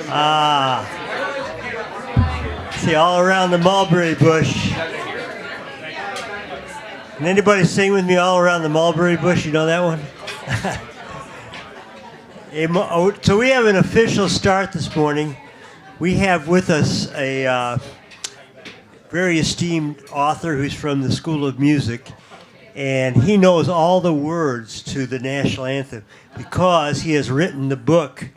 Ah, see, all around the mulberry bush. Can anybody sing with me, all around the mulberry bush? You know that one? So we have an official start this morning. We have with us a very esteemed author who's from the School of Music, and he knows all the words to the national anthem because he has written the book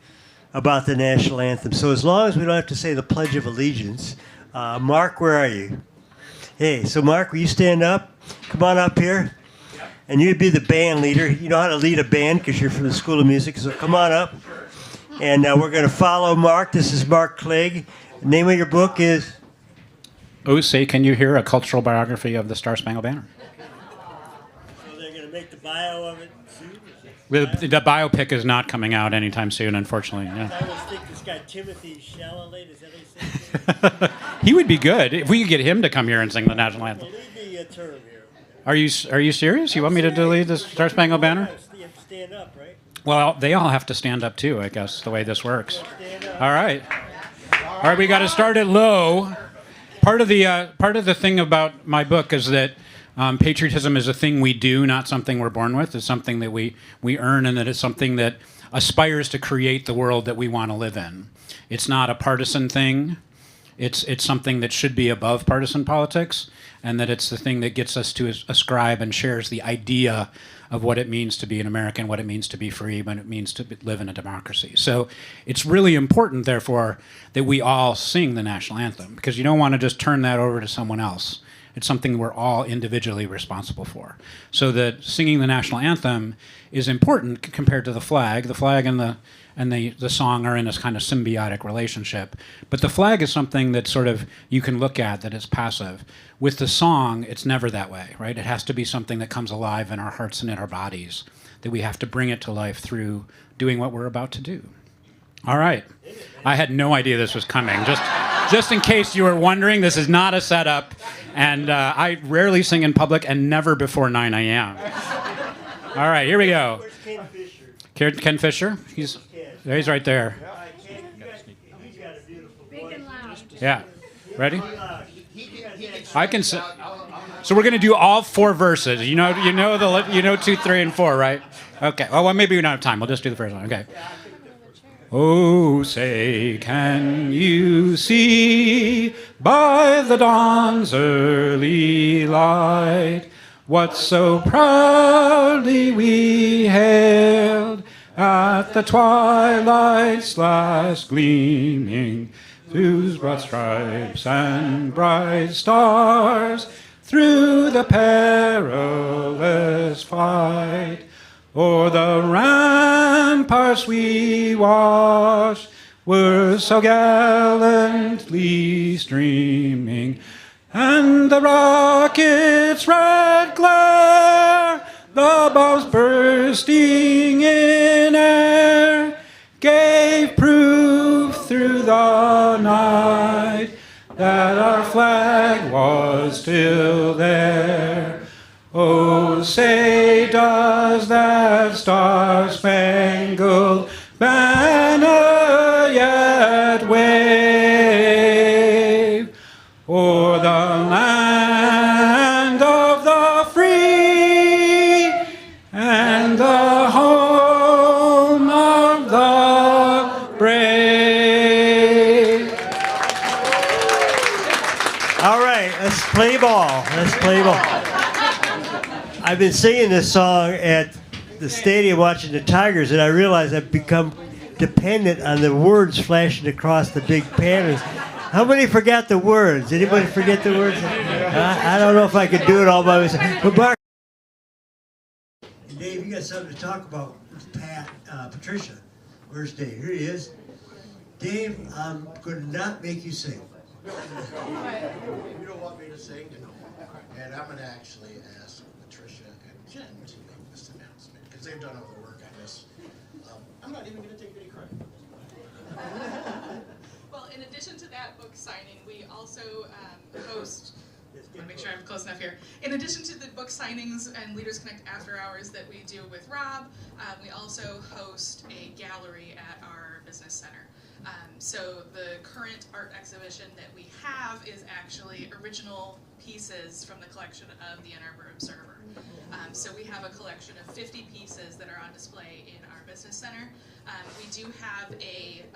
about the national anthem. So as long as we don't have to say the Pledge of Allegiance, Mark, where are you? Hey, so Mark, will you stand up? Come on up here. And you'd be the band leader. You know how to lead a band because you're from the School of Music, so come on up. And we're going to follow Mark. This is Mark Clegg. The name of your book is? Oh, say, can you hear a cultural biography of the Star-Spangled Banner? So they're going to make the bio of it soon? The biopic is not coming out anytime soon, unfortunately. Yeah. I always think this guy Timothy Chalamet, is that what he said? He would be good if we could get him to come here and sing the national anthem. Lead the term here. Are you serious? You want me to lead the Star-Spangled Banner? You have to stand up, right? Well, they all have to stand up too, I guess, the way this works. All right. All right, we got to start it low. Part of the thing about my book is that patriotism is a thing we do, not something we're born with. It's something that we earn, and that it's something that aspires to create the world that we want to live in. It's not a partisan thing. It's something that should be above partisan politics, and that it's the thing that gets us to ascribe and shares the idea of what it means to be an American, what it means to be free, what it means to live in a democracy. So it's really important, therefore, that we all sing the national anthem, because you don't want to just turn that over to someone else. It's something we're all individually responsible for. So that singing the national anthem is important compared to the flag. The flag and the song are in this kind of symbiotic relationship. But the flag is something that sort of you can look at that is passive. With the song, it's never that way, right? It has to be something that comes alive in our hearts and in our bodies, that we have to bring it to life through doing what we're about to do. All right. I had no idea this was coming. Just in case you were wondering, this is not a setup, and I rarely sing in public and never before 9 a.m. All right, here we go. Where's Ken Fisher? Ken Fisher? He's right there. He's got a beautiful voice. Yeah. Ready? I can sing. So we're gonna do all 4 verses. You know 2, 3, and 4, right? Okay. Well, maybe we don't have time. We'll just do the first one. Okay. Oh, say, can you see by the dawn's early light what so proudly we hailed at the twilight's last gleaming, whose broad stripes and bright stars through the perilous fight o'er the ramparts we watched were so gallantly streaming, and the rocket's red glare, the bombs bursting in air, gave proof through the night that our flag was still there. Oh, say, does that star-spangled banner yet wave o'er the land of the free and the home of the brave? All right, let's play ball. I've been singing this song at the stadium watching the Tigers, and I realize I've become dependent on the words flashing across the big banners. How many forgot the words? Anybody forget the words? I don't know if I could do it all by myself. But Mark, Dave, you got something to talk about with Patricia. Where's Dave? Here he is. Dave, I'm going to not make you sing. You don't want me to sing? No. And I'm going to actually ask Patricia and Jen to make this announcement, because they've done all the work on this. I'm not even going to take any credit. Well, in addition to that book signing, we also host, I want to make sure I'm close enough here. In addition to the book signings and Leaders Connect after hours that we do with Rob, we also host a gallery at our business center. So the current art exhibition that we have is actually original pieces from the collection of the Ann Arbor Observer. So we have a collection of 50 pieces that are on display in our business center. We do have a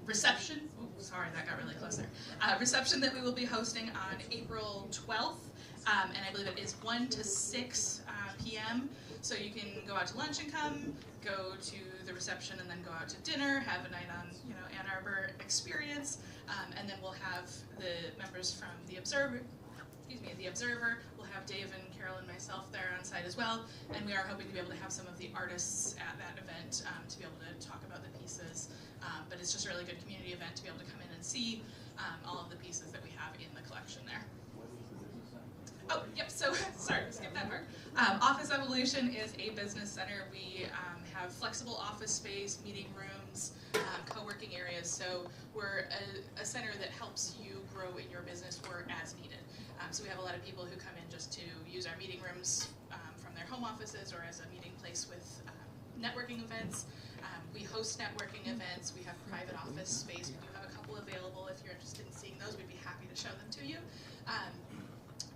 reception. Ooh, sorry, that got really close there. Reception that we will be hosting on April 12th, and I believe it is 1 to 6 p.m. So you can go out to lunch and come, go to the reception and then go out to dinner, have a night on, Ann Arbor experience, and then we'll have the members from the Observer. We'll have Dave and Carol and myself there on site as well, and we are hoping to be able to have some of the artists at that event to be able to talk about the pieces. But it's just a really good community event to be able to come in and see all of the pieces that we have in the collection there. Oh, yep, so, sorry, skip that part. Office Evolution is a business center. We have flexible office space, meeting rooms, co-working areas, so we're a center that helps you grow in your business or as needed. So we have a lot of people who come in just to use our meeting rooms from their home offices or as a meeting place with networking events. We host networking events. We have private office space. We do have a couple available. If you're interested in seeing those, we'd be happy to show them to you.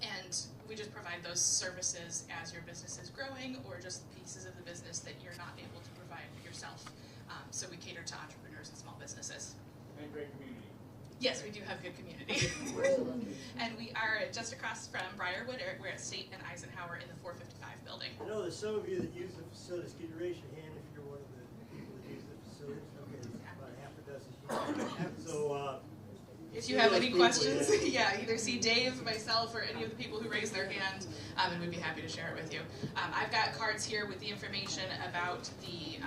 And we just provide those services as your business is growing or just pieces of the business that you're not able to provide yourself. So we cater to entrepreneurs and small businesses. And great community. Yes, we do have good community. And we are just across from Briarwood. We're at State and Eisenhower in the 455 building. I know there's some of you that use the facilities. Can you raise your hand if you're one of the people that use the facilities? Okay, about half a dozen. So, if you have any questions, yeah, either see Dave, myself, or any of the people who raise their hand, and we'd be happy to share it with you. I've got cards here with the information about the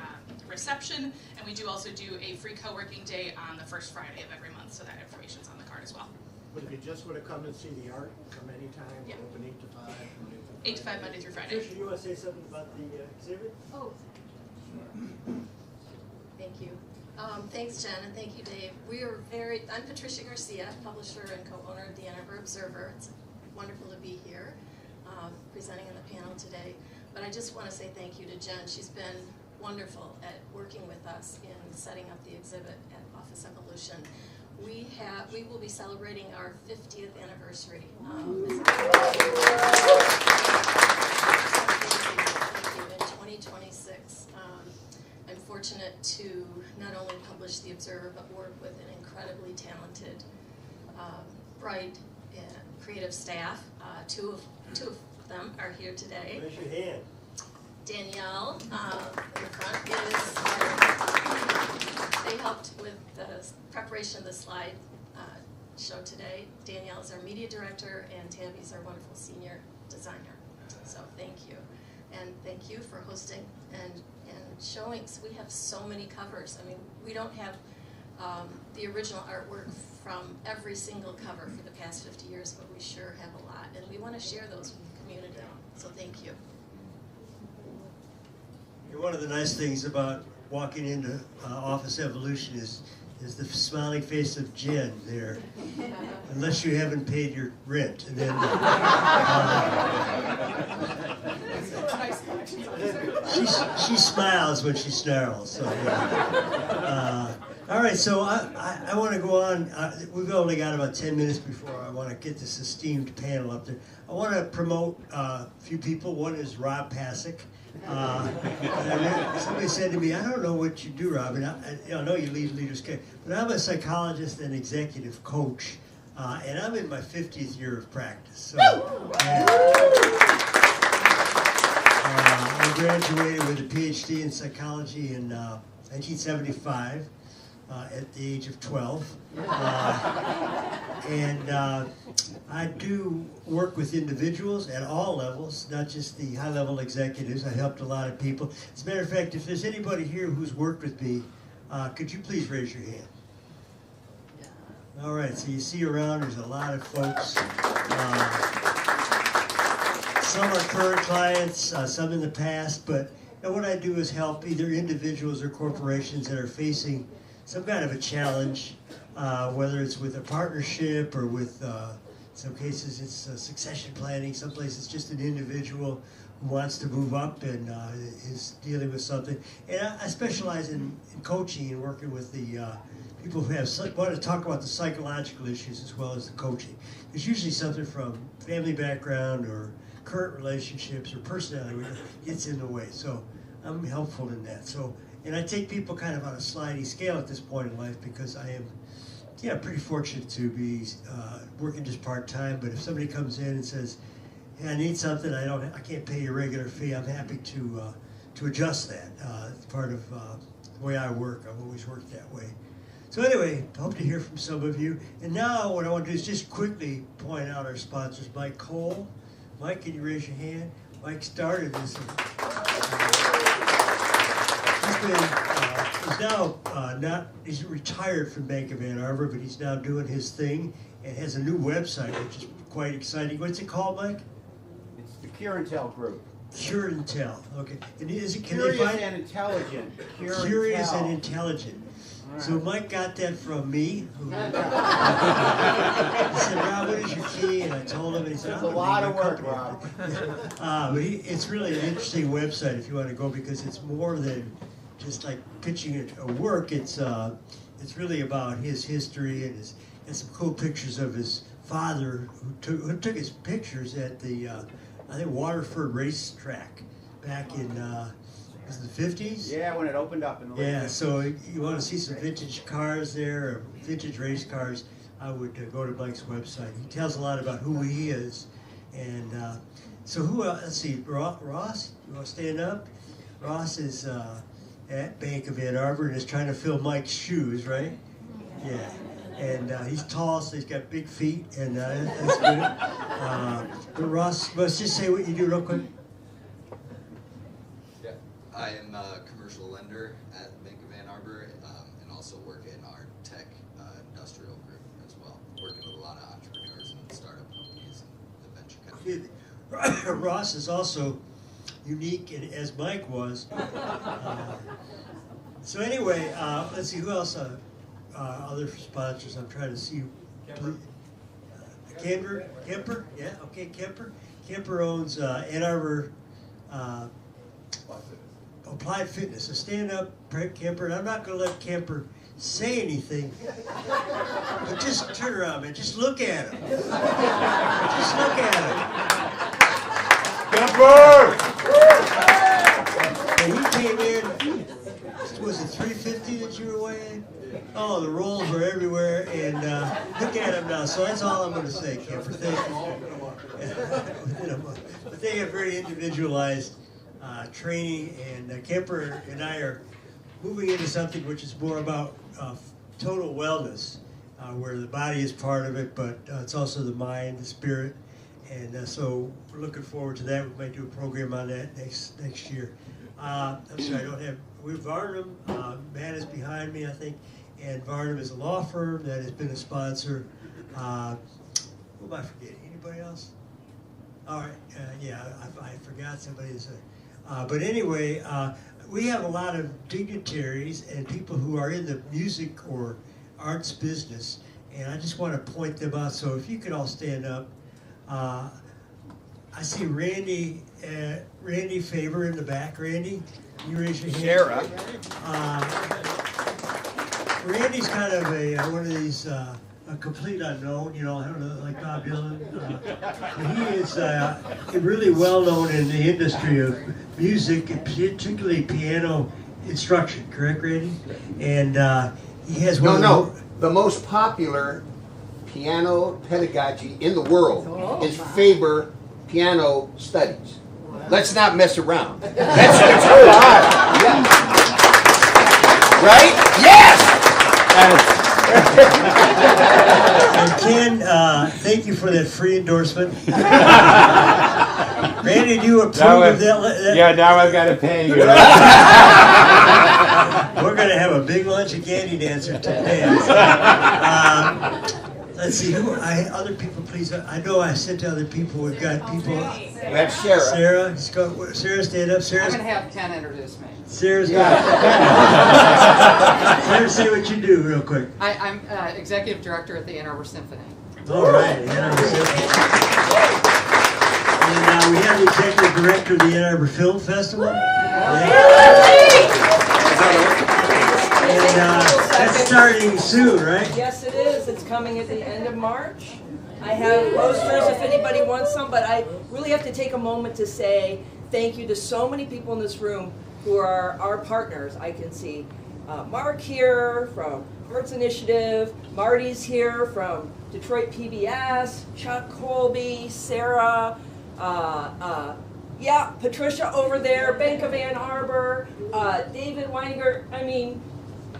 reception, and we do also do a free co-working day on the first Friday of every month, so that information's on the card as well. But if you just want to come and see the art, come anytime, Yeah. open 8 to 5. 8 to 5, Monday through Friday. Tricia, you want to say something about the exhibit? Oh, thank you. Thanks, Jen, and thank you, Dave. I'm Patricia Garcia, publisher and co-owner of the Ann Arbor Observer. It's wonderful to be here, presenting on the panel today. But I just want to say thank you to Jen. She's been wonderful at working with us in setting up the exhibit at Office Evolution. We will be celebrating our 50th anniversary. In 2026. I'm fortunate to not only publish The Observer, but work with an incredibly talented, bright, and creative staff. Two of them are here today. Raise your hand. Danielle in the front they helped with the preparation of the slide show today. Danielle is our media director, and Tabby's our wonderful senior designer. So thank you. And thank you for hosting and showing. So we have so many covers. I mean, we don't have the original artwork from every single cover for the past 50 years, but we sure have a lot. And we want to share those with the community. So thank you. One of the nice things about walking into Office Evolution is the smiling face of Jen there, unless you haven't paid your rent. And then she smiles when she snarls. So, yeah. All right, so I want to go on. We've only got about 10 minutes before I want to get this esteemed panel up there. I want to promote a few people. One is Rob Pasek. Somebody said to me, I don't know what you do, Rob, and I know you lead Leaders Care, but I'm a psychologist and executive coach, and I'm in my 50th year of practice. So, I graduated with a PhD in psychology in 1975 at the age of 12. And I do work with individuals at all levels, not just the high-level executives. I helped a lot of people. As a matter of fact, if there's anybody here who's worked with me, could you please raise your hand? All right, so you see around, there's a lot of folks. Some are current clients, some in the past, but what I do is help either individuals or corporations that are facing some kind of a challenge, whether it's with a partnership or with, some cases it's succession planning, some places it's just an individual who wants to move up and is dealing with something. And I specialize in coaching and working with the people who want to talk about the psychological issues as well as the coaching. There's usually something from family background or current relationships or personality which gets in the way. So I'm helpful in that. So, and I take people kind of on a sliding scale at this point in life because I am, pretty fortunate to be working just part-time. But if somebody comes in and says, "Hey, I need something, I can't pay your regular fee," I'm happy to adjust that. It's part of the way I work. I've always worked that way. So anyway, hope to hear from some of you. And now what I want to do is just quickly point out our sponsors. Mike Cole. Mike, can you raise your hand? Mike started this. He's retired from Bank of Ann Arbor, but he's now doing his thing and has a new website, which is quite exciting. What's it called, Mike? It's the Cure and Tell group. Cure and Tell. Okay. And can they Curious find and intelligent. Curious and intelligent. So Mike got that from me. He said, "Rob, what is your key?" And I told him, and he said, It's a lot of work, Rob. But it's really an interesting website if you want to go, because it's more than just like pitching a work. It's really about his history and some cool pictures of his father who took his pictures at the I think Waterford racetrack back in was it the 50s? Yeah, when it opened up in the late Yeah, 50s. so you want to see some vintage cars there, or vintage race cars, I would go to Mike's website. He tells a lot about who he is. And so who else? Let's see, Ross, you want to stand up? Ross is at Bank of Ann Arbor and is trying to fill Mike's shoes, right? Yeah. And he's tall, so he's got big feet, and that's good. But Ross, let's just say what you do real quick. I am a commercial lender at Bank of Ann Arbor, and also work in our tech industrial group as well, working with a lot of entrepreneurs and startup companies and the venture capital. Ross is also unique, and as Mike was. So anyway, let's see who else. Other sponsors. I'm trying to see. Kemper. Yeah. Okay. Kemper owns Ann Arbor. Applied Fitness. So stand up, Kemper, and I'm not going to let Kemper say anything, but just turn around, man. Just look at him. Just look at him. Kemper! And he came in, was it 350 that you were weighing? Oh, the rolls were everywhere, and look at him now. So that's all I'm going to say, Kemper. Thank you. But they have very individualized training, and Kemper and I are moving into something which is more about total wellness, where the body is part of it, but it's also the mind, the spirit, and so we're looking forward to that. We might do a program on that next year. I'm sorry, I don't have. We're Varnum. Matt is behind me, I think, and Varnum is a law firm that has been a sponsor. Who am I forgetting? Anybody else? All right, yeah, I forgot somebody's. But anyway, we have a lot of dignitaries and people who are in the music or arts business, and I just want to point them out. So if you could all stand up. I see Randy Faber in the back. Randy, can you raise your hand? Sarah. Randy's kind of one of these a complete unknown, I don't know, like Bob Dylan. He is really well known in the industry of music, particularly piano instruction. Correct, Randy? And he has one. The most popular piano pedagogy in the world is Faber Piano Studies. Let's not mess around. That's who I. Yeah. Right? Yes. And Ken, thank you for that free endorsement. Randy, do you approve of that? Yeah, now I've got to pay you. We're going to have a big lunch of candy dancers today. Let's see, other people, please. I know I said to other people, we've got people. That's Sarah. Sarah, stand up. I'm going to have Ken introduce me. Sarah's got Sarah, say what you do real quick. I'm executive director at the Ann Arbor Symphony. All right, Ann Arbor Symphony. And we have the executive director of the Ann Arbor Film Festival. Yeah. And that's starting soon, right? Yes, it is. It's coming at the end of March. I have posters if anybody wants some, but I really have to take a moment to say thank you to so many people in this room who are our partners. I can see Mark here from Arts Initiative, Marty's here from Detroit PBS, Chuck Colby, Sarah, yeah, Patricia over there, Bank of Ann Arbor, David Weininger. I mean,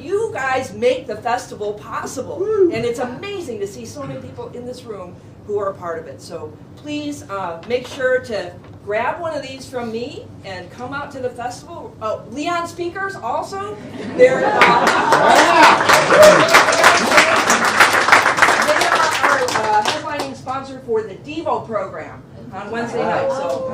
you guys make the festival possible. And it's amazing to see so many people in this room who are a part of it. So please make sure to grab one of these from me and come out to the festival. Oh, Leon Speakers also. They're they are our headlining sponsor for the Devo program on Wednesday night. So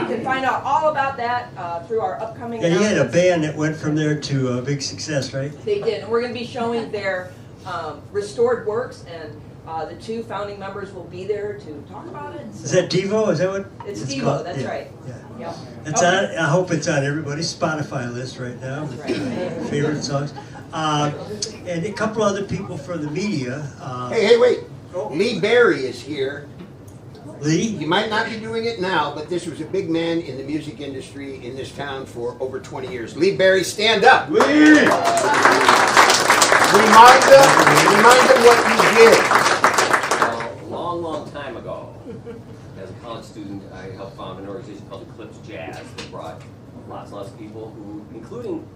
you can find out all about that through our upcoming Yeah, you had a announcements. band that went from there to a big success, right? They did. And we're going to be showing their restored works, and the two founding members will be there to talk about it. Is that Devo? Is that what It's it's Devo, called? that's Yeah, right. Yeah. Yep. It's on. I hope it's on everybody's Spotify list right now. That's right. Favorite songs. And a couple other people from the media. Hey, wait. Lee Berry is here. Lee? He might not be doing it now, but this was a big man in the music industry in this town for over 20 years. Lee Berry, stand up. Lee! Remind them what you did. A long, long time ago, as a college student, I helped found an organization called Eclipse Jazz that brought lots and lots of people who, including,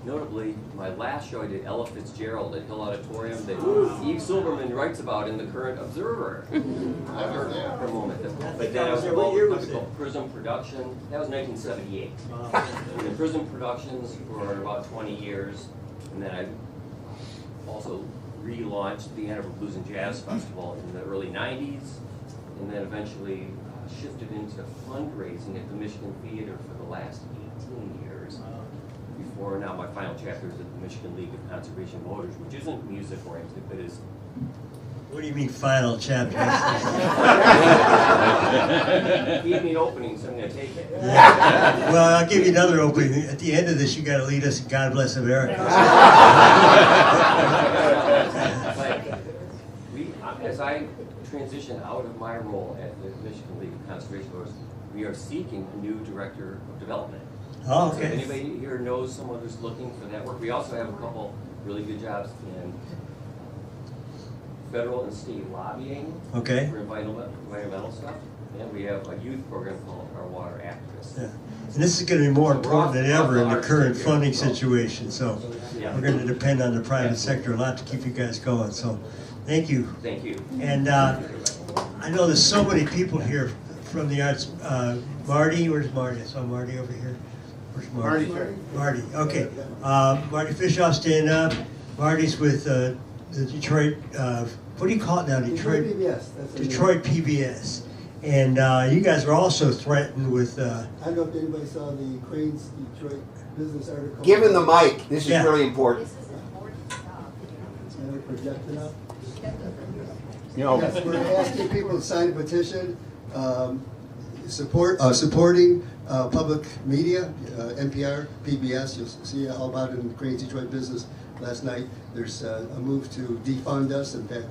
notably, my last show I did, Ella Fitzgerald at Hill Auditorium that Eve Silverman writes about in the Current Observer. I've heard that for a moment. But then I was involved with a company called Prism Production. That was 1978. And the Prism Productions for about 20 years. And then I also relaunched the Ann Arbor Blues and Jazz Festival in the early 90s. And then eventually shifted into fundraising at the Michigan Theater for the last 18 years. Before now, my final chapter is at the Michigan League of Conservation Voters, which isn't music oriented, but is. What do you mean final chapter? Gave me an opening, so I'm going to take it. Well, I'll give you another opening. At the end of this, you got to lead us in God Bless America. But as I transition out of my role at the Michigan League of Conservation Voters, we are seeking a new director of development. Oh, So if okay. anybody here knows someone who's looking for that work, we also have a couple really good jobs in federal and state lobbying Okay. for environmental stuff, and we have a youth program called Our Water Activists. Yeah. And this is going to be more important than ever in the current funding situation. So Yeah. we're going to depend on the private sector a lot to keep you guys going. So thank you. Thank you. And I know there's so many people here from the arts. Marty, where's Marty? I saw Marty over here. Where's Marty? Marty. Okay. Marty Fishoff, stand up. Marty's with the Detroit. What do you call it now? Detroit PBS. That's Detroit PBS. And you guys are also threatened with. I don't know if anybody saw the Cranes Detroit business article. Give him the mic. This is Yeah. really important. And we're projecting up. No. Yes, we're asking people to sign a petition supporting public media, NPR, PBS. You'll see all about it in Cranes Detroit Business last night. There's a move to defund us. In fact,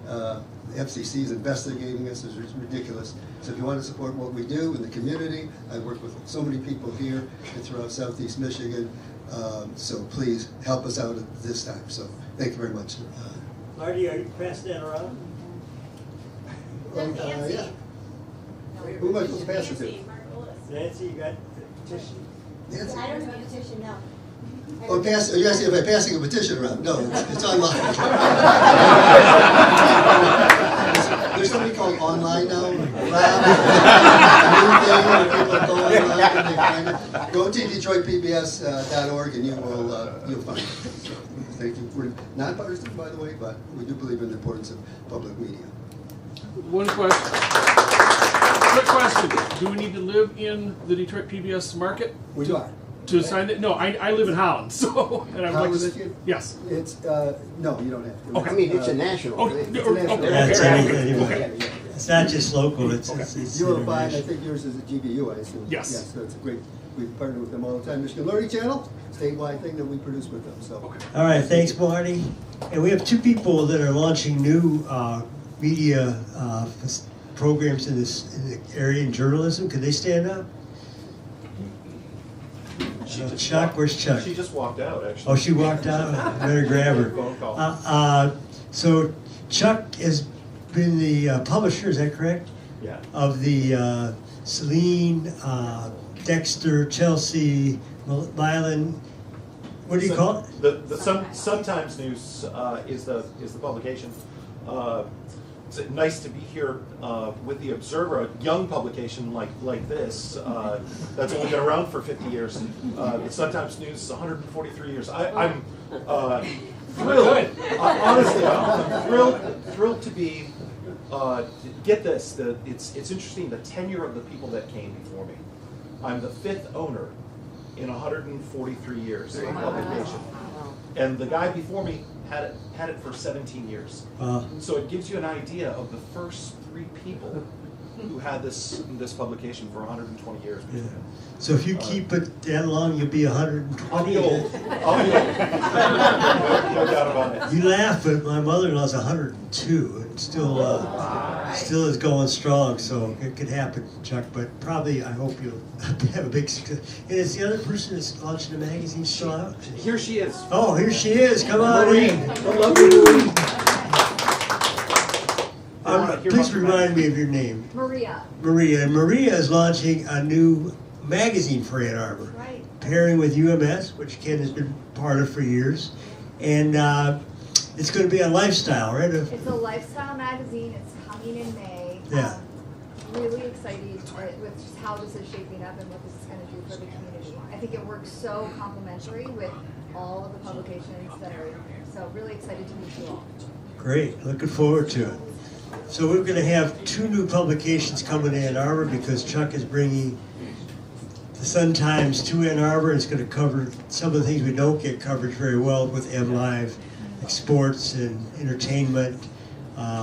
the FCC is investigating us. It's ridiculous. So if you want to support what we do in the community, I work with so many people here and throughout Southeast Michigan. So please help us out at this time. So thank you very much. Marty, are you passing that around? Yeah. Who am I supposed to pass it to? Nancy, you got the petition? Nancy? I don't have a petition, no. Oh, you're asking if I'm passing a petition around? No, it's online. There's something called online now. Go to DetroitPBS.org and you'll find it. Thank you. We're nonpartisan, by the way, but we do believe in the importance of public media. One question. Quick question. Do we need to live in the Detroit PBS market? We are. To sign it? No, I live in Holland, so. And I would like Holland, to, Michigan? Yes. It's, no, you don't have to. Okay. I mean, it's a national. Oh, thing. It's a national. okay. Yeah, it's anyway. Okay. It's not just local. It's You will find, I international. think yours is a GBU, I assume. Yes. Yes, so it's a great We partner with them all the time. Michigan Learning Channel, statewide thing that we produce with them. So. All right, thanks, Marty. And we have two people that are launching new media programs in the area in journalism. Could they stand up? Chuck, where's Chuck? She just walked out, actually. Oh, she walked out? I better grab her. Phone call. So Chuck has been the publisher, is that correct? Yeah. Of the Celine, Dexter, Chelsea, Milan, what do you call it? The Sometimes News is the publication. It's nice to be here with the Observer, a young publication like this that's only been around for 50 years. The Sometimes News is 143 years. I'm thrilled. Honestly, I'm thrilled to be. Get this. It's interesting the tenure of the people that came before me. I'm the 5th owner in 143 years of publication, and the guy before me had it for 17 years. So it gives you an idea of the first 3 people who had this publication for 120 years. Yeah. So if you keep it that long, you'll be 120. I'll be old. I'll be old. No doubt about it. You laugh, but my mother-in-law's 102 and still is going strong. So it could happen, Chuck. But probably, I hope you'll have a big success. And is the other person that's launching the magazine still out? Here she is. Oh, here she is. Come on Marie. in. The lovely Marie. Please remind me of your name. Maria. Maria. And Maria is launching a new magazine for Ann Arbor. Right. Pairing with UMS, which Ken has been part of for years. And it's going to be a lifestyle, right? It's a lifestyle magazine. It's coming in May. Yeah. Really excited with just how this is shaping up and what this is going to do for the community. I think it works so complementary with all of the publications that are in here. So really excited to meet you all. Great. Looking forward to it. So we're going to have 2 new publications coming to Ann Arbor because Chuck is bringing the Sun Times to Ann Arbor. It's going to cover some of the things we don't get coverage very well with MLive, like sports and entertainment,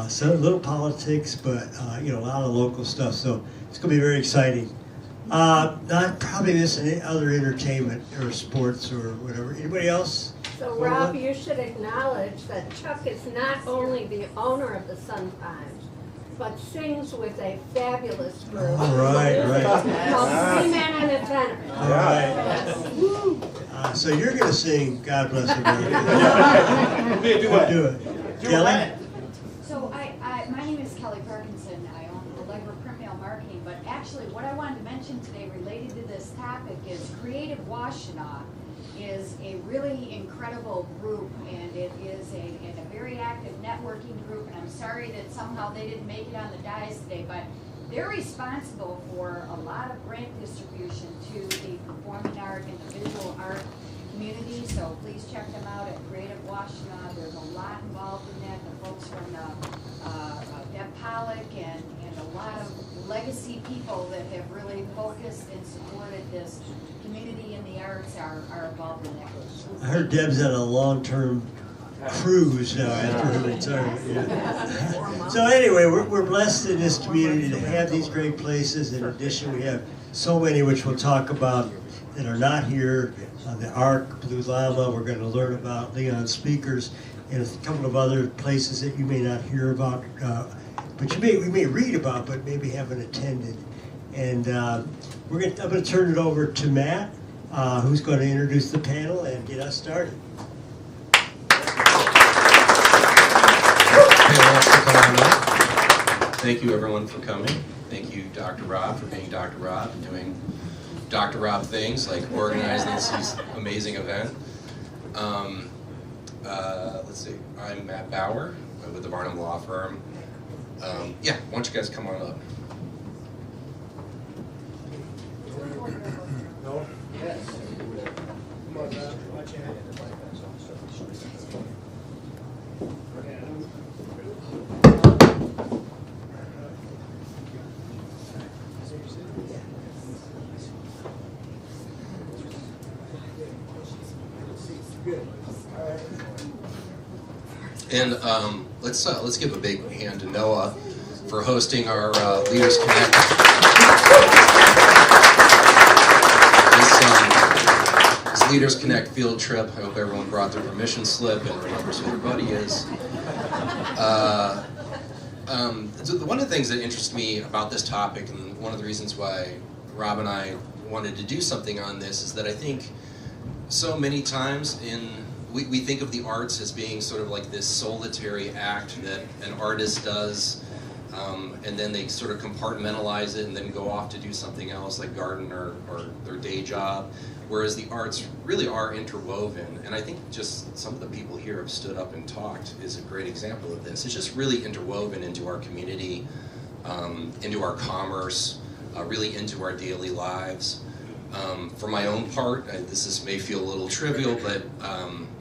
some little politics, but a lot of local stuff. So it's going to be very exciting. Not probably missing other entertainment or sports or whatever. Anybody else? So Rob, you should acknowledge that Chuck is not only the owner of the Sun Times, but sings with a fabulous group. All right. Called Three Men and a Tenor. All right. So you're going to sing God Bless America. Do it. Kelly? So my name is Kelly Parkinson. I own Allegra Print Mail Marketing, but actually what I wanted to mention today related to this topic is Creative Washtenaw is a really incredible group, and it is a very active networking group, and I'm sorry that somehow they didn't make it on the dais today, but they're responsible for a lot of grant distribution to the performing art and the visual art community, so please check them out at Creative Washtenaw. There's a lot involved in that. The folks from Deb Pollock and a lot of legacy people that have really focused and supported this community in the arts are involved in that group. I heard Deb's on a long-term cruise now after her retirement. Yeah. So anyway, we're blessed in this community to have these great places. In addition, we have so many which we'll talk about that are not here. The Ark, Blue Llama, we're going to learn about Leon Speakers, and a couple of other places that you may not hear about, but we may read about, but maybe haven't attended. And I'm going to turn it over to Matt, who's going to introduce the panel and get us started. Thank you everyone for coming. Thank you Dr. Rob for being Dr. Rob and doing Dr. Rob things like organizing this amazing event. Let's see, I'm Matt Bauer with the Barnum Law Firm. Yeah, why don't you guys come on up? No? Yes. Come on, Matt. Watch your head. And let's give a big hand to Noah for hosting our Leaders Connect. This Leaders Connect field trip. I hope everyone brought their permission slip and remembers who their buddy is. One of the things that interests me about this topic, and one of the reasons why Rob and I wanted to do something on this, is that I think so many times we think of the arts as being sort of like this solitary act that an artist does, and then they sort of compartmentalize it and then go off to do something else like garden or their day job, whereas the arts really are interwoven. And I think just some of the people here have stood up and talked is a great example of this. It's just really interwoven into our community, into our commerce, really into our daily lives. For my own part, may feel a little trivial, but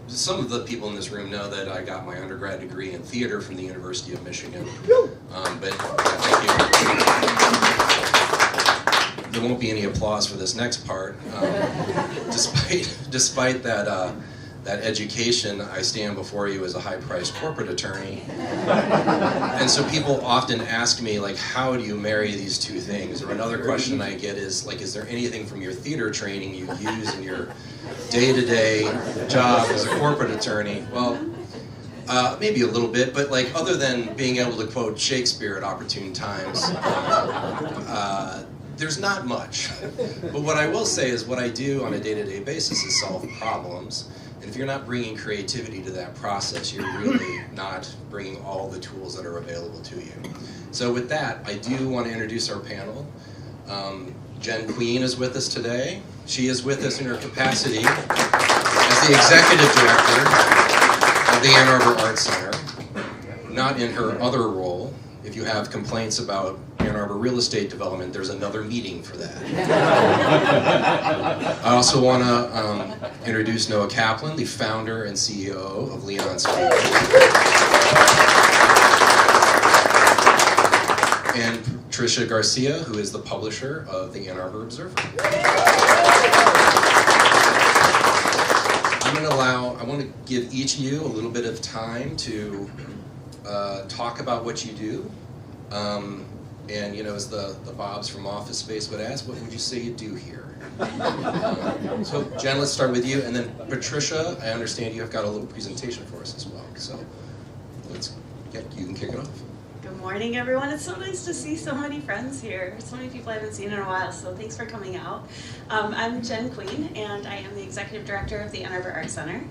some of the people in this room know that I got my undergrad degree in theater from the University of Michigan. But thank you. There won't be any applause for this next part. Despite that education, I stand before you as a high-priced corporate attorney. And so people often ask me, like, how do you marry these two things? Or another question I get is, like, is there anything from your theater training you use in your day-to-day job as a corporate attorney? Well, maybe a little bit, but like, other than being able to quote Shakespeare at opportune times, there's not much. But what I will say is what I do on a day-to-day basis is solve problems. And if you're not bringing creativity to that process, you're really not bringing all the tools that are available to you. So with that, I do want to introduce our panel. Jen Queen is with us today. She is with us in her capacity as the Executive Director of the Ann Arbor Arts Center, not in her other role. If you have complaints about Ann Arbor real estate development, there's another meeting for that. I also want to introduce Noah Kaplan, the founder and CEO of Leon School. And Patricia Garcia, who is the publisher of the Ann Arbor Observer. I want to give each of you a little bit of time to talk about what you do. And you know, as the Bobs from Office Space would ask, what would you say you do here? So Jen, let's start with you, and then Patricia, I understand you have got a little presentation for us as well. So you can kick it off. Good morning, everyone. It's so nice to see so many friends here. So many people I haven't seen in a while, so thanks for coming out. I'm Jen Queen, and I am the Executive Director of the Ann Arbor Arts Center.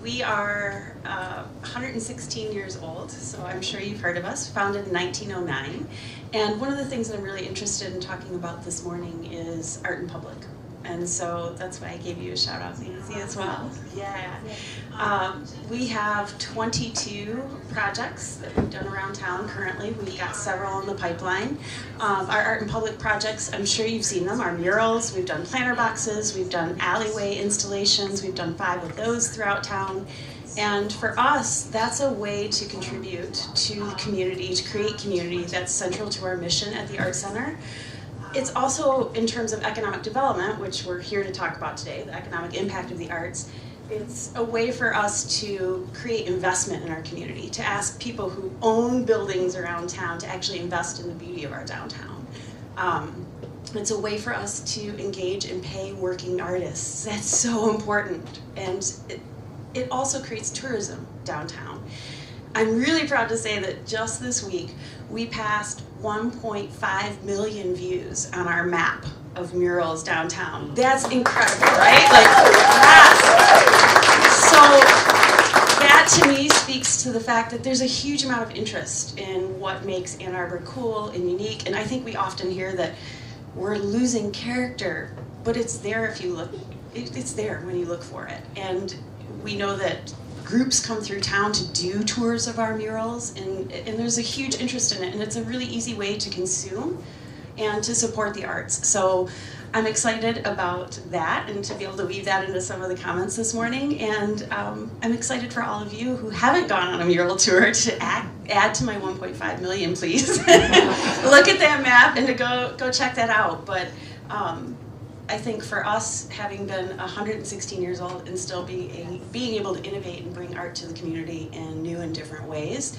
We are 116 years old, so I'm sure you've heard of us, founded in 1909. And one of the things that I'm really interested in talking about this morning is art in public. And so that's why I gave you a shout out, Nancy, as well. Yeah. We have 22 projects that we've done around town currently. We've got several in the pipeline. Our art in public projects, I'm sure you've seen them, are murals, we've done planter boxes, we've done alleyway installations, we've done 5 of those throughout town. And for us, that's a way to contribute to the community, to create community that's central to our mission at the Art Center. It's also, in terms of economic development, which we're here to talk about today, the economic impact of the arts, it's a way for us to create investment in our community, to ask people who own buildings around town to actually invest in the beauty of our downtown. It's a way for us to engage and pay working artists. That's so important. And it also creates tourism downtown. I'm really proud to say that just this week, we passed 1.5 million views on our map of murals downtown. That's incredible, right? Like, yes. So that to me speaks to the fact that there's a huge amount of interest in what makes Ann Arbor cool and unique. And I think we often hear that we're losing character, but it's there if you look, it's there when you look for it. And we know that groups come through town to do tours of our murals, and there's a huge interest in it, and it's a really easy way to consume and to support the arts. So I'm excited about that and to be able to weave that into some of the comments this morning, and I'm excited for all of you who haven't gone on a mural tour to add to my 1.5 million, please. Look at that map and to go check that out. But I think for us, having been 116 years old and still being able to innovate and bring art to the community in new and different ways,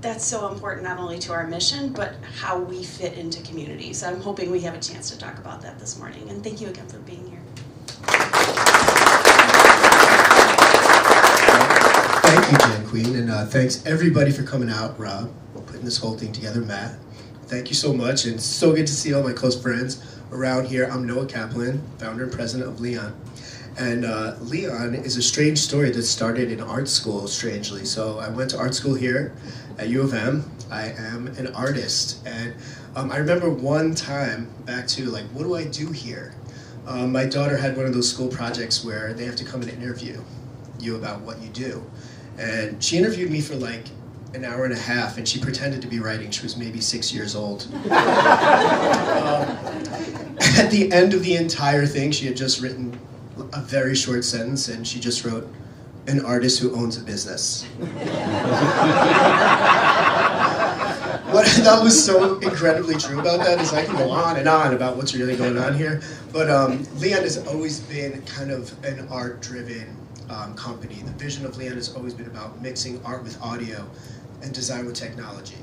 that's so important not only to our mission, but how we fit into community. So I'm hoping we have a chance to talk about that this morning. And thank you again for being here. Queen, and thanks everybody for coming out. Rob, putting this whole thing together. Matt, thank you so much, and it's so good to see all my close friends around here. I'm Noah Kaplan, founder and president of Leon. And Leon is a strange story that started in art school, strangely. So I went to art school here at U of M. I am an artist, and I remember one time back to like, what do I do here? My daughter had one of those school projects where they have to come and interview you about what you do. And she interviewed me for like an hour and a half, and she pretended to be writing. She was maybe 6 years old. At the end of the entire thing, she had just written a very short sentence, and she just wrote, "An artist who owns a business." What I thought was so incredibly true about that is I can go on and on about what's really going on here, but Leon has always been kind of an art-driven company. The vision of Leon has always been about mixing art with audio and design with technology.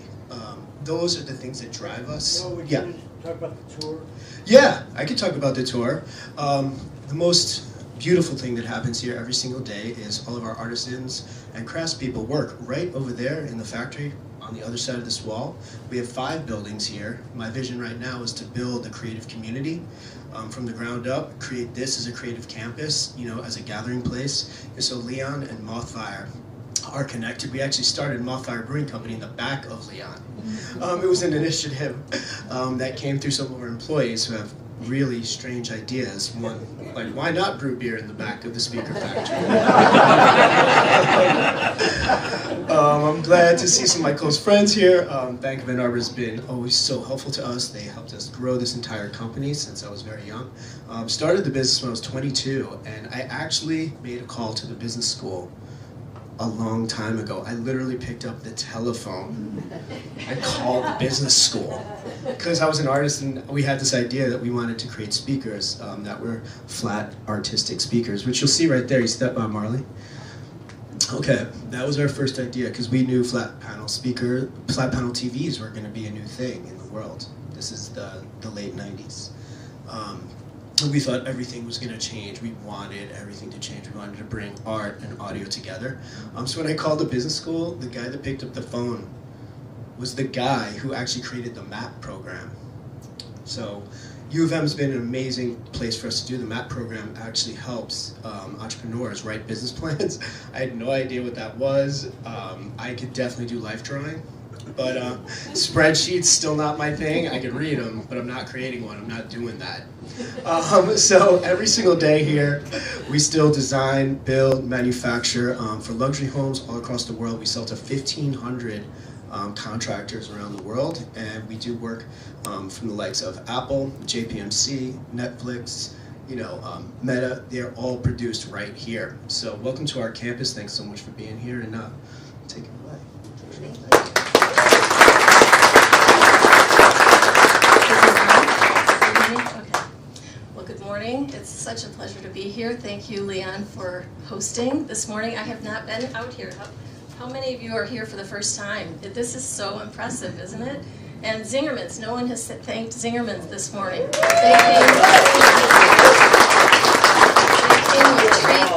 Those are the things that drive us. Would Yeah. you talk about the tour? Yeah, I could talk about the tour. The most beautiful thing that happens here every single day is all of our artisans and craftspeople work right over there in the factory on the other side of this wall. We have 5 buildings here. My vision right now is to build a creative community from the ground up, create this as a creative campus, you know, as a gathering place. And so Leon and Mothfire are connected. We actually started Mothfire Brewing Company in the back of Leon. It was an initiative that came through some of our employees who have really strange ideas. One, like, why not brew beer in the back of the speaker factory? I'm glad to see some of my close friends here. Bank of Ann Arbor has been always so helpful to us. They helped us grow this entire company since I was very young. Started the business when I was 22, and I actually made a call to the business school a long time ago. I literally picked up the telephone and called the business school because I was an artist, and we had this idea that we wanted to create speakers that were flat artistic speakers, which you'll see right there. You see that, Marley? Okay, that was our first idea because we knew flat panel TVs were going to be a new thing in the world. This is the late 90s. We thought everything was going to change. We wanted everything to change. We wanted to bring art and audio together. So when I called the business school, the guy that picked up the phone was the guy who actually created the MAP program. So U of M has been an amazing place for us to do. The MAP program actually helps entrepreneurs write business plans. I had no idea what that was. I could definitely do life drawing. But spreadsheets, still not my thing. I can read them, but I'm not creating one. I'm not doing that. So every single day here, we still design, build, manufacture for luxury homes all across the world. We sell to 1,500 contractors around the world, and we do work from the likes of Apple, JPMC, Netflix, you know, Meta. They're all produced right here. So welcome to our campus. Thanks so much for being here, and take it away. Good morning. It's such a pleasure to be here. Thank you, Leon, for hosting this morning. I have not been out here. How many of you are here for the first time? This is so impressive, isn't it? And Zingerman's. No one has thanked Zingerman's this morning. They came with treat.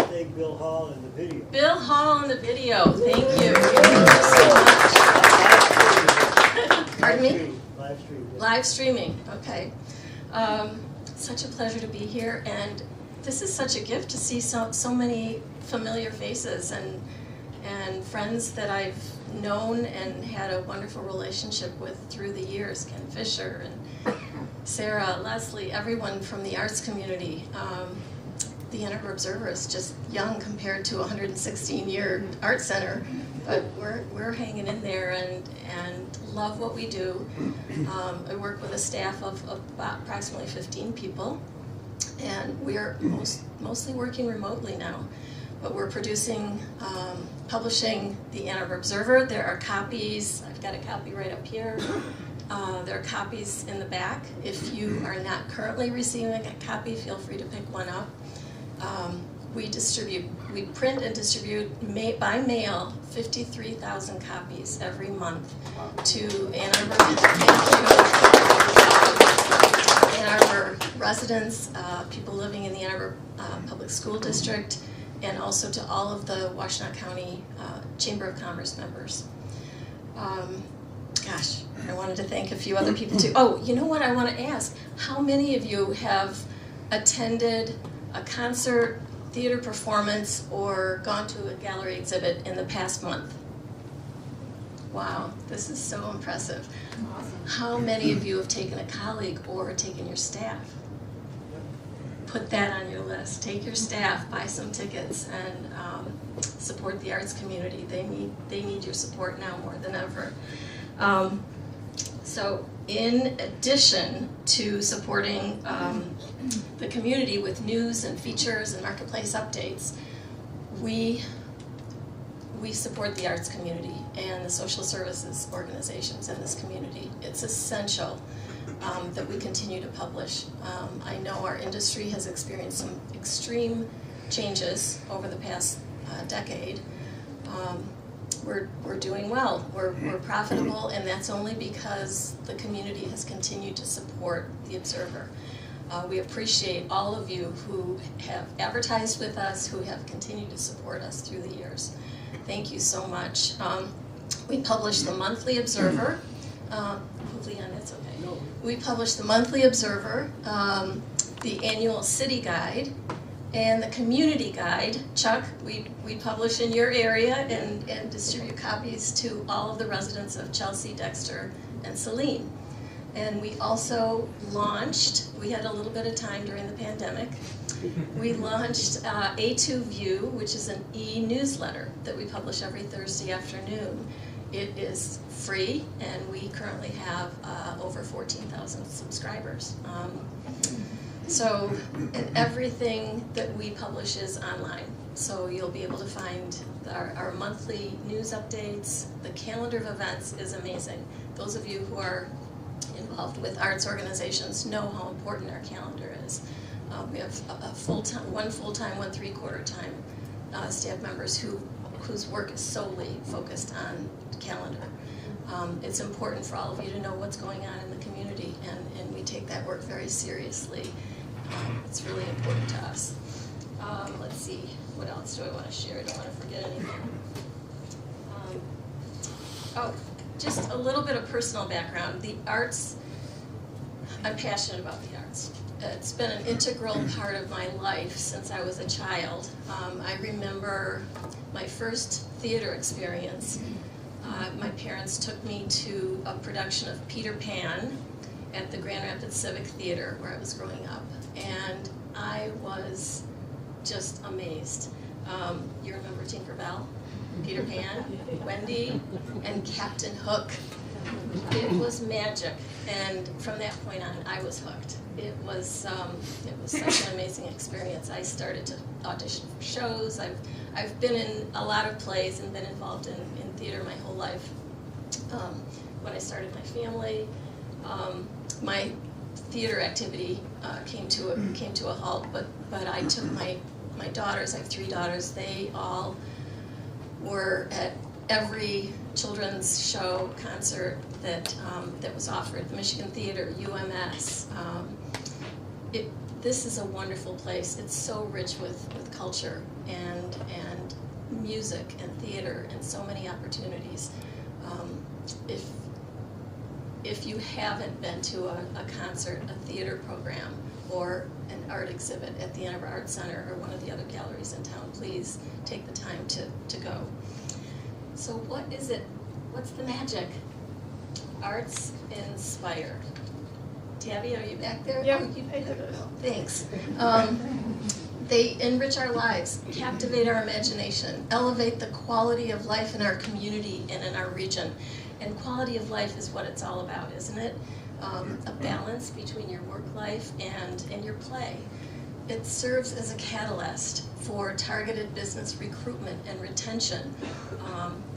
Thank Bill Hall in the video. Bill Hall in the video. Thank you. Thank you so much. Pardon me? Live stream. Live streaming. Okay. Such a pleasure to be here, and this is such a gift to see so many familiar faces and friends that I've known and had a wonderful relationship with through the years. Ken Fisher and Sarah, Leslie, everyone from the arts community. The Ann Arbor Observer is just young compared to a 116-year art center, but we're hanging in there and love what we do. I work with a staff of about approximately 15 people, and we're mostly working remotely now. But we're producing, publishing the Ann Arbor Observer. There are copies. I've got a copy right up here. There are copies in the back. If you are not currently receiving a copy, feel free to pick one up. We print and distribute by mail 53,000 copies every month to Ann Arbor residents, people living in the Ann Arbor Public School District, and also to all of the Washtenaw County Chamber of Commerce members. Gosh, I wanted to thank a few other people too. Oh, you know what I want to ask? How many of you have attended a concert, theater performance, or gone to a gallery exhibit in the past month? Wow, this is so impressive. Awesome. How many of you have taken a colleague or taken your staff? Put that on your list. Take your staff, buy some tickets, and support the arts community. They need your support now more than ever. So in addition to supporting the community with news and features and marketplace updates, we support the arts community and the social services organizations in this community. It's essential that we continue to publish. I know our industry has experienced some extreme changes over the past decade. We're doing well, we're profitable, and that's only because the community has continued to support the Observer. We appreciate all of you who have advertised with us, who have continued to support us through the years. Thank you so much. We publish the Monthly Observer. Hopefully, that's okay. We publish the Monthly Observer, the annual City Guide, and the Community Guide. Chuck, we publish in your area and distribute copies to all of the residents of Chelsea, Dexter, and Saline. And we also launched, we had a little bit of time during the pandemic, we launched A2 View, which is an e-newsletter that we publish every Thursday afternoon. It is free, and we currently have over 14,000 subscribers. So, and everything that we publish is online. So you'll be able to find our monthly news updates. The calendar of events is amazing. Those of you who are involved with arts organizations know how important our calendar is. We have one full-time, 1 3/4-time staff members whose work is solely focused on calendar. It's important for all of you to know what's going on in the community, and we take that work very seriously. It's really important to us. Let's see, what else do I want to share? I don't want to forget anything. Just a little bit of personal background. The arts, I'm passionate about the arts. It's been an integral part of my life since I was a child. I remember my first theater experience. My parents took me to a production of Peter Pan at the Grand Rapids Civic Theater where I was growing up, and I was just amazed. You remember Tinker Bell, Peter Pan, Wendy, and Captain Hook. It was magic, and from that point on, I was hooked. It was such an amazing experience. I started to audition for shows. I've been in a lot of plays and been involved in theater my whole life. When I started my family, my theater activity came to a halt. But I took my daughters. I have 3 daughters. They all were at every children's show, concert that was offered. The Michigan Theater, UMS. This is a wonderful place. It's so rich with culture and music and theater and so many opportunities. If you haven't been to a concert, a theater program, or an art exhibit at the Ann Arbor Arts Center or one of the other galleries in town, please take the time to go. So what is it? What's the magic? Arts Inspire. Tabby, are you back there? Yep. Thanks. They enrich our lives, captivate our imagination, elevate the quality of life in our community and in our region. And quality of life is what it's all about, isn't it? A balance between your work life and your play. It serves as a catalyst for targeted business recruitment and retention.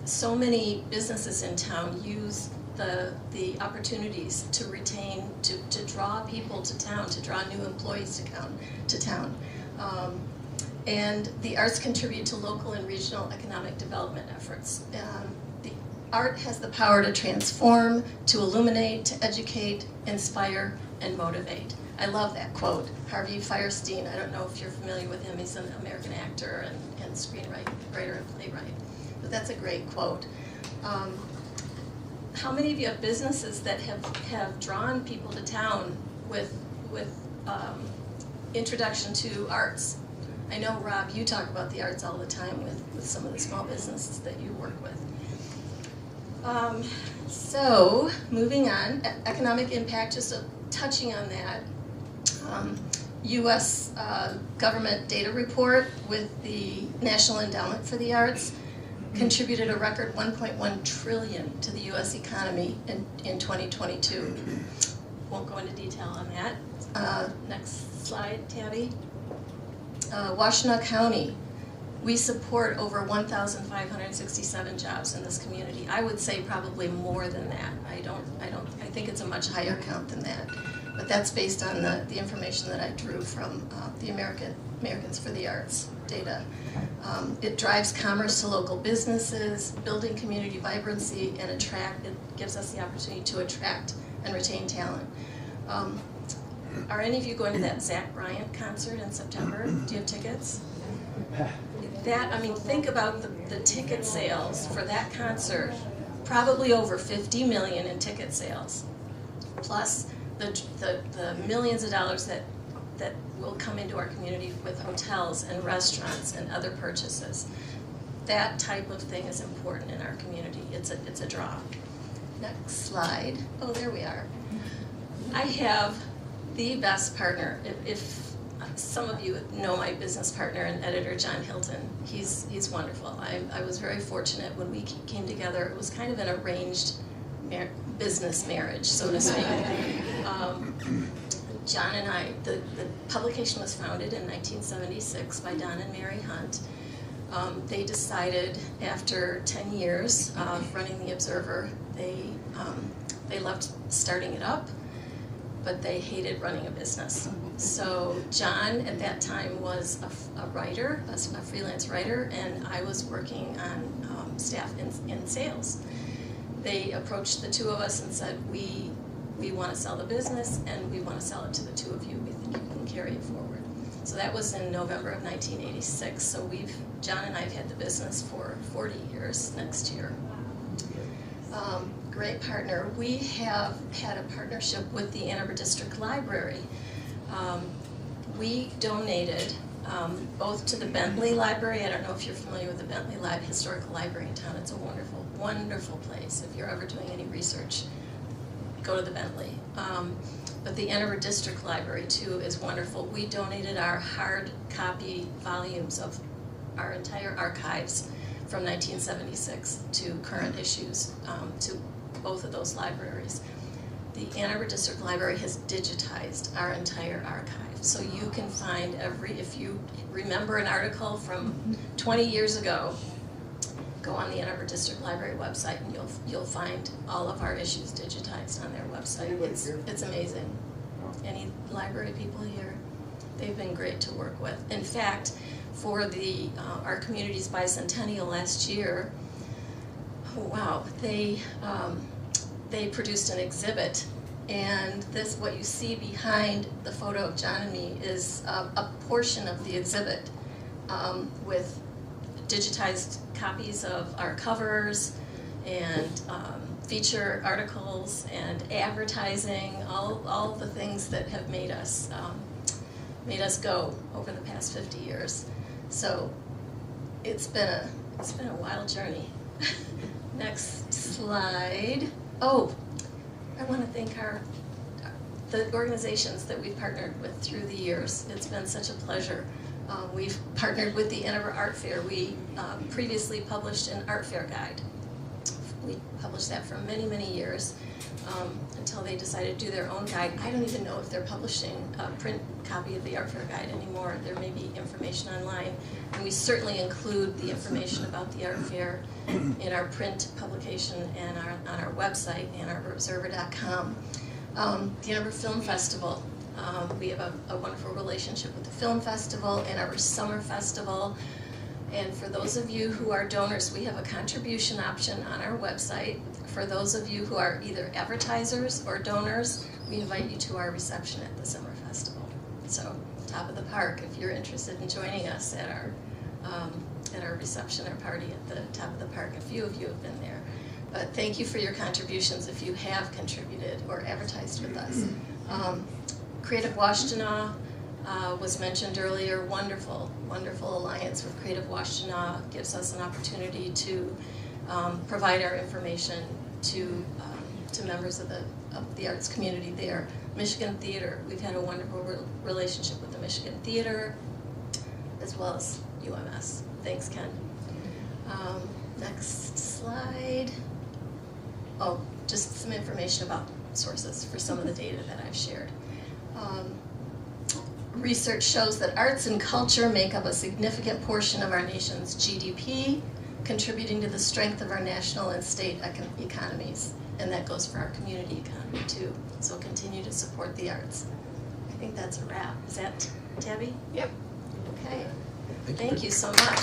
So many businesses in town use the opportunities to retain, to draw people to town, to draw new employees to town. And the arts contribute to local and regional economic development efforts. The art has the power to transform, to illuminate, to educate, inspire, and motivate. I love that quote. Harvey Fierstein, I don't know if you're familiar with him, he's an American actor and screenwriter and playwright. But that's a great quote. How many of you have businesses that have drawn people to town with introduction to arts? I know, Rob, you talk about the arts all the time with some of the small businesses that you work with. So, moving on, economic impact, just touching on that. U.S. government data report with the National Endowment for the Arts contributed a record $1.1 trillion to the U.S. economy in 2022. Won't go into detail on that. Next slide, Tabby. Washtenaw County, we support over 1,567 jobs in this community. I would say probably more than that. I think it's a much higher count than that. But that's based on the information that I drew from the Americans for the Arts data. It drives commerce to local businesses, building community vibrancy, and it gives us the opportunity to attract and retain talent. Are any of you going to that Zach Bryant concert in September? Do you have tickets? Think about the ticket sales for that concert. Probably over 50 million in ticket sales, plus the millions of dollars that will come into our community with hotels and restaurants and other purchases. That type of thing is important in our community. It's a draw. Next slide. Oh, there we are. I have the best partner. If some of you know my business partner and editor, John Hilton, he's wonderful. I was very fortunate when we came together. It was kind of an arranged business marriage, so to speak. John and I, the publication was founded in 1976 by Don and Mary Hunt. They decided after 10 years of running the Observer, they loved starting it up, but they hated running a business. So John at that time was a writer, a freelance writer, and I was working on staff in sales. They approached the two of us and said, we want to sell the business and we want to sell it to the two of you. We think you can carry it forward. So that was in November of 1986. So John and I have had the business for 40 years next year. Great partner. We have had a partnership with the Ann Arbor District Library. We donated both to the Bentley Library. I don't know if you're familiar with the Bentley Historical Library in town. It's a wonderful, wonderful place. If you're ever doing any research, go to the Bentley. But the Ann Arbor District Library, too, is wonderful. We donated our hard copy volumes of our entire archives from 1976 to current issues to both of those libraries. The Ann Arbor District Library has digitized our entire archive. So you can find if you remember an article from 20 years ago, go on the Ann Arbor District Library website and you'll find all of our issues digitized on their website. It's amazing. Any library people here? They've been great to work with. In fact, for our community's bicentennial last year, they produced an exhibit, and what you see behind the photo of John and me is a portion of the exhibit with digitized copies of our covers and feature articles and advertising, all the things that have made us go over the past 50 years. So it's been a wild journey. Next slide. Oh, I want to thank the organizations that we've partnered with through the years. It's been such a pleasure. We've partnered with the Ann Arbor Art Fair. We previously published an art fair guide. We published that for many, many years until they decided to do their own guide. I don't even know if they're publishing a print copy of the art fair guide anymore. There may be information online. And we certainly include the information about the art fair in our print publication and on our website, AnnArborObserver.com. The Ann Arbor Film Festival. We have a wonderful relationship with the Film Festival, Ann Arbor Summer Festival. And for those of you who are donors, we have a contribution option on our website. For those of you who are either advertisers or donors, we invite you to our reception at the Summer Festival. So, Top of the Park, if you're interested in joining us at our reception or party at the Top of the Park, a few of you have been there. But thank you for your contributions if you have contributed or advertised with us. Creative Washtenaw was mentioned earlier. Wonderful, wonderful alliance with Creative Washtenaw. Gives us an opportunity to provide our information to members of the arts community there. Michigan Theater, we've had a wonderful relationship with the Michigan Theater, as well as UMS. Thanks, Ken. Next slide. Oh, just some information about sources for some of the data that I've shared. Research shows that arts and culture make up a significant portion of our nation's GDP, contributing to the strength of our national and state economies. And that goes for our community economy too. So continue to support the arts. I think that's a wrap. Is that Tabby? Yep. Okay. Thank you so much.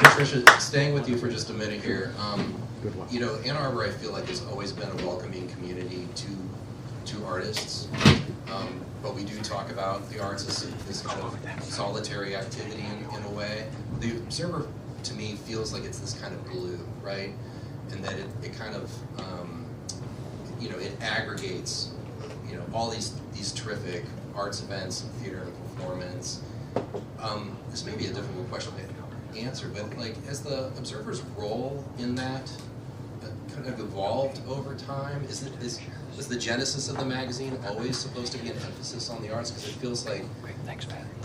Patricia, staying with you for just a minute here. You know, Ann Arbor, I feel like has always been a welcoming community to artists. But we do talk about the arts as this kind of solitary activity in a way. The Observer, to me, feels like it's this kind of glue, right? And that it kind of, you know, it aggregates, you know, all these terrific arts events, theater and performance. This may be a difficult question to answer, but like, has the Observer's role in that kind of evolved over time? Was the genesis of the magazine always supposed to be an emphasis on the arts? Because it feels like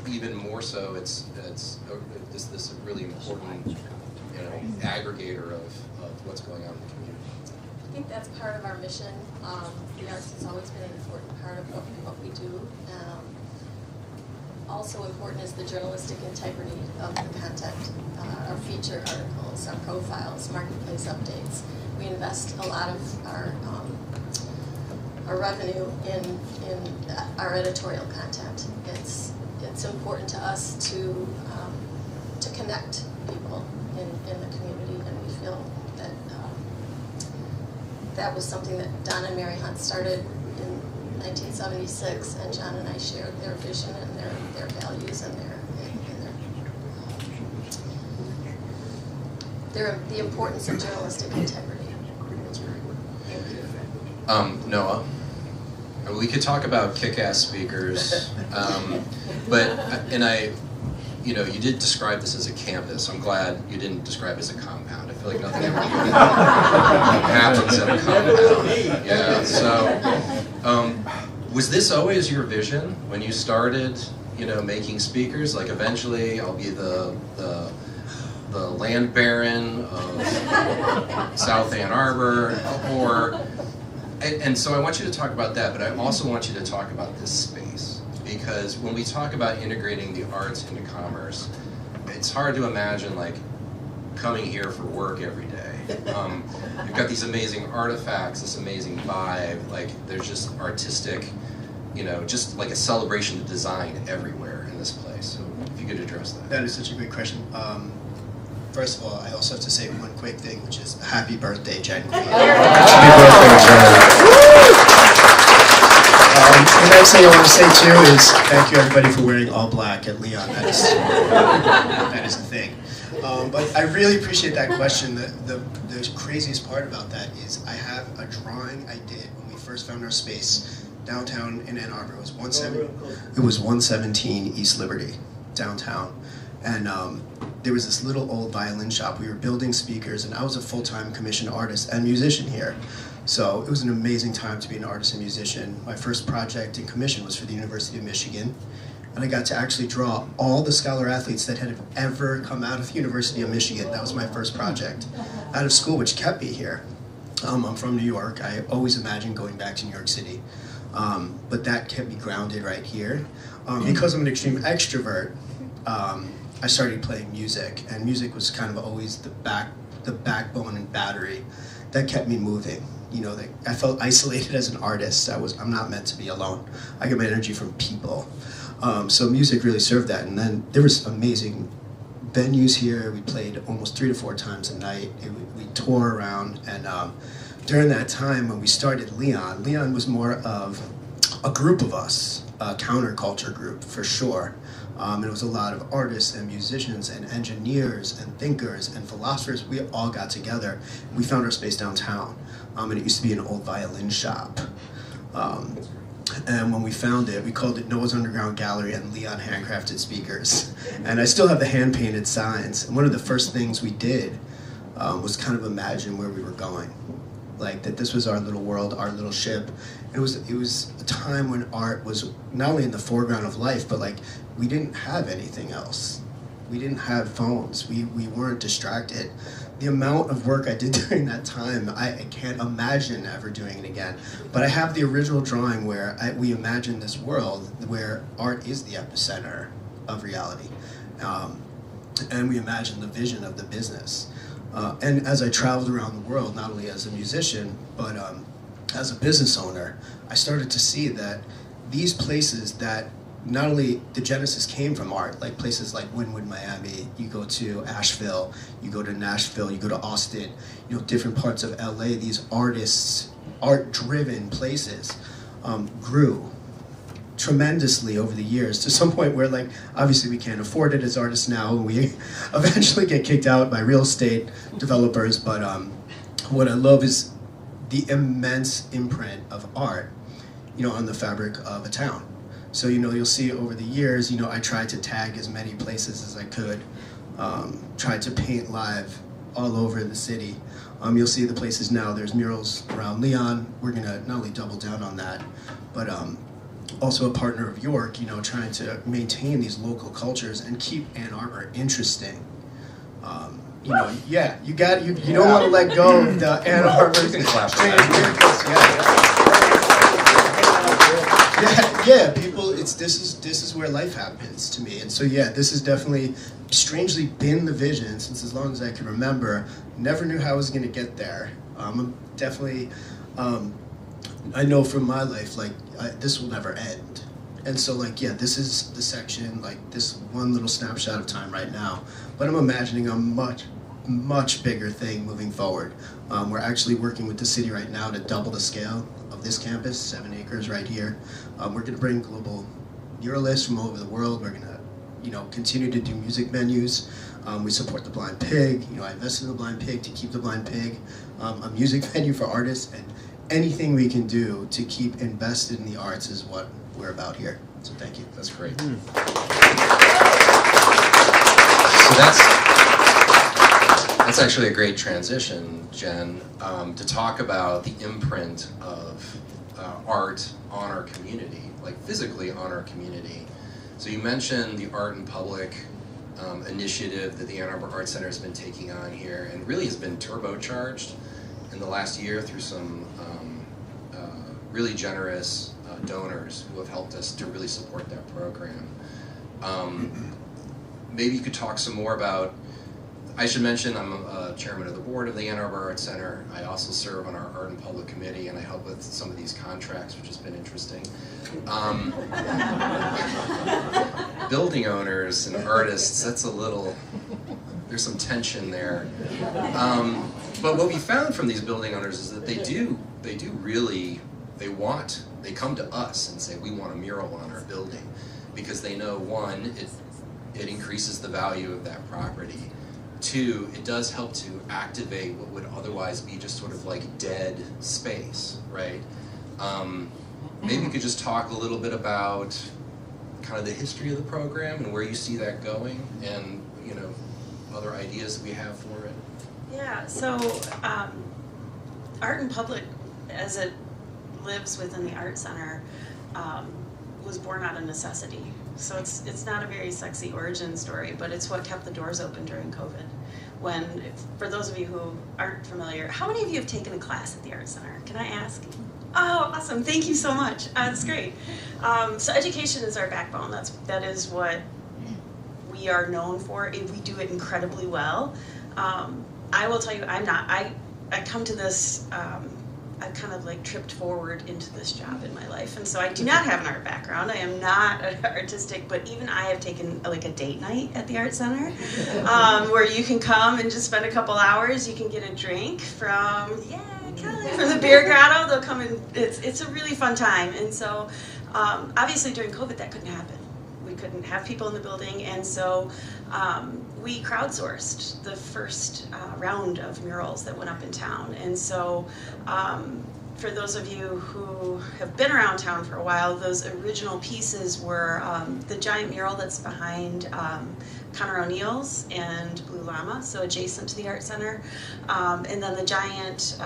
even more so, it's this really important, you know, aggregator of what's going on in the community. I think that's part of our mission. The arts has always been an important part of what we do. Also important is the journalistic integrity of the content, our feature articles, our profiles, marketplace updates. We invest a lot of our revenue in our editorial content. It's important to us to connect people in the community, and we feel that that was something that Don and Mary Hunt started in 1976, and John and I shared their vision and their values and the importance of journalistic integrity. Noah, we could talk about kick-ass speakers, you know, you did describe this as a campus. I'm glad you didn't describe it as a compound. I feel like nothing ever happens at a compound. Yeah. So, was this always your vision when you started, you know, making speakers? Like, eventually, I'll be the land baron of South Ann Arbor, and so I want you to talk about that, but I also want you to talk about this space, because when we talk about integrating the arts into commerce, it's hard to imagine like coming here for work every day. You've got these amazing artifacts, this amazing vibe, like there's just artistic, you know, just like a celebration of design everywhere in this place. So if you could address that. That is such a great question. First of all, I also have to say one quick thing, which is happy birthday, Jen Queen. Happy birthday, Jen. The next thing I want to say too is thank you everybody for wearing all black at Leon. That is a thing. But I really appreciate that question. The craziest part about that is I have a drawing I did when we first found our space downtown in Ann Arbor. It was 117 East Liberty, downtown. And there was this little old violin shop. We were building speakers, and I was a full-time commissioned artist and musician here. So it was an amazing time to be an artist and musician. My first project in commission was for the University of Michigan. And I got to actually draw all the scholar athletes that had ever come out of the University of Michigan. That was my first project out of school, which kept me here. I'm from New York. I always imagined going back to New York City. But that kept me grounded right here. Because I'm an extreme extrovert, I started playing music, and music was kind of always the backbone and battery that kept me moving. You know, I felt isolated as an artist. I'm not meant to be alone. I get my energy from people. So music really served that. And then there was amazing venues here. We played almost 3 to 4 times a night. We tore around, and during that time when we started Leon was more of a group of us, a counterculture group for sure. It was a lot of artists and musicians and engineers and thinkers and philosophers. We all got together. We found our space downtown, and it used to be an old violin shop. And when we found it, we called it Noah's Underground Gallery and Leon Handcrafted Speakers. And I still have the hand-painted signs. And one of the first things we did was kind of imagine where we were going. Like that this was our little world, our little ship. It was a time when art was not only in the foreground of life, but like we didn't have anything else. We didn't have phones. We weren't distracted. The amount of work I did during that time, I can't imagine ever doing it again. But I have the original drawing where we imagine this world where art is the epicenter of reality. And we imagine the vision of the business. And as I traveled around the world, not only as a musician, but as a business owner, I started to see that these places that not only the genesis came from art, like places like Wynwood, Miami, you go to Asheville, you go to Nashville, you go to Austin, different parts of LA, these artists, art-driven places grew tremendously over the years to some point where like obviously we can't afford it as artists now and we eventually get kicked out by real estate developers, but what I love is the immense imprint of art on the fabric of a town. So you'll see over the years I tried to tag as many places as I could, tried to paint live all over the city. You'll see the places now, there's murals around Leon. We're gonna not only double down on that, but also a partner of York, trying to maintain these local cultures and keep Ann Arbor interesting. You don't want to let go of the Ann Arbor. You can clap for that. People. This is where life happens to me, and so this has definitely, strangely been the vision since as long as I can remember. Never knew how I was going to get there. I'm definitely. I know from my life, this will never end. And so, this is the section, this one little snapshot of time right now. But I'm imagining a much, much bigger thing moving forward. We're actually working with the city right now to double the scale of this campus, 7 acres right here. We're going to bring global muralists from all over the world. We're going to, continue to do music venues. We support the Blind Pig. I invested in the Blind Pig to keep the Blind Pig a music venue for artists, and anything we can do to keep invested in the arts is what we're about here. So thank you. That's great. Mm. So that's actually a great transition, Jen, to talk about the imprint of art on our community, physically on our community. So you mentioned the Art in Public initiative that the Ann Arbor Art Center has been taking on here, and really has been turbocharged in the last year through some really generous donors who have helped us to really support that program. Maybe you could talk some more about, I should mention I'm a chairman of the board of the Ann Arbor Art Center. I also serve on our Art and Public Committee, and I help with some of these contracts, which has been interesting. Building owners and artists, that's there's some tension there. But what we found from these building owners is that they come to us and say, we want a mural on our building, because they know, one, it increases the value of that property. Two, it does help to activate what would otherwise be just sort of dead space, right? Maybe you could just talk a little bit about kind of the history of the program and where you see that going, and other ideas that we have for it. Yeah, so Art in Public, as it lives within the Art Center, was born out of necessity. So it's not a very sexy origin story, but it's what kept the doors open during COVID. For those of you who aren't familiar, how many of you have taken a class at the Art Center? Can I ask? Oh, awesome! Thank you so much. That's great. So education is our backbone. That is what we are known for. We do it incredibly well. I will tell you, I come to this. I've kind of tripped forward into this job in my life, and so I do not have an art background. I am not artistic, but even I have taken a date night at the Art Center, where you can come and just spend a couple hours. You can get a drink from Kelly from the Beer Grotto. They'll come and it's a really fun time. And so obviously during COVID that couldn't happen. We couldn't have people in the building, and so we crowdsourced the first round of murals that went up in town. And so for those of you who have been around town for a while, those original pieces were the giant mural that's behind Connor O'Neill's and Blue Llama, so adjacent to the Art Center, and then the giant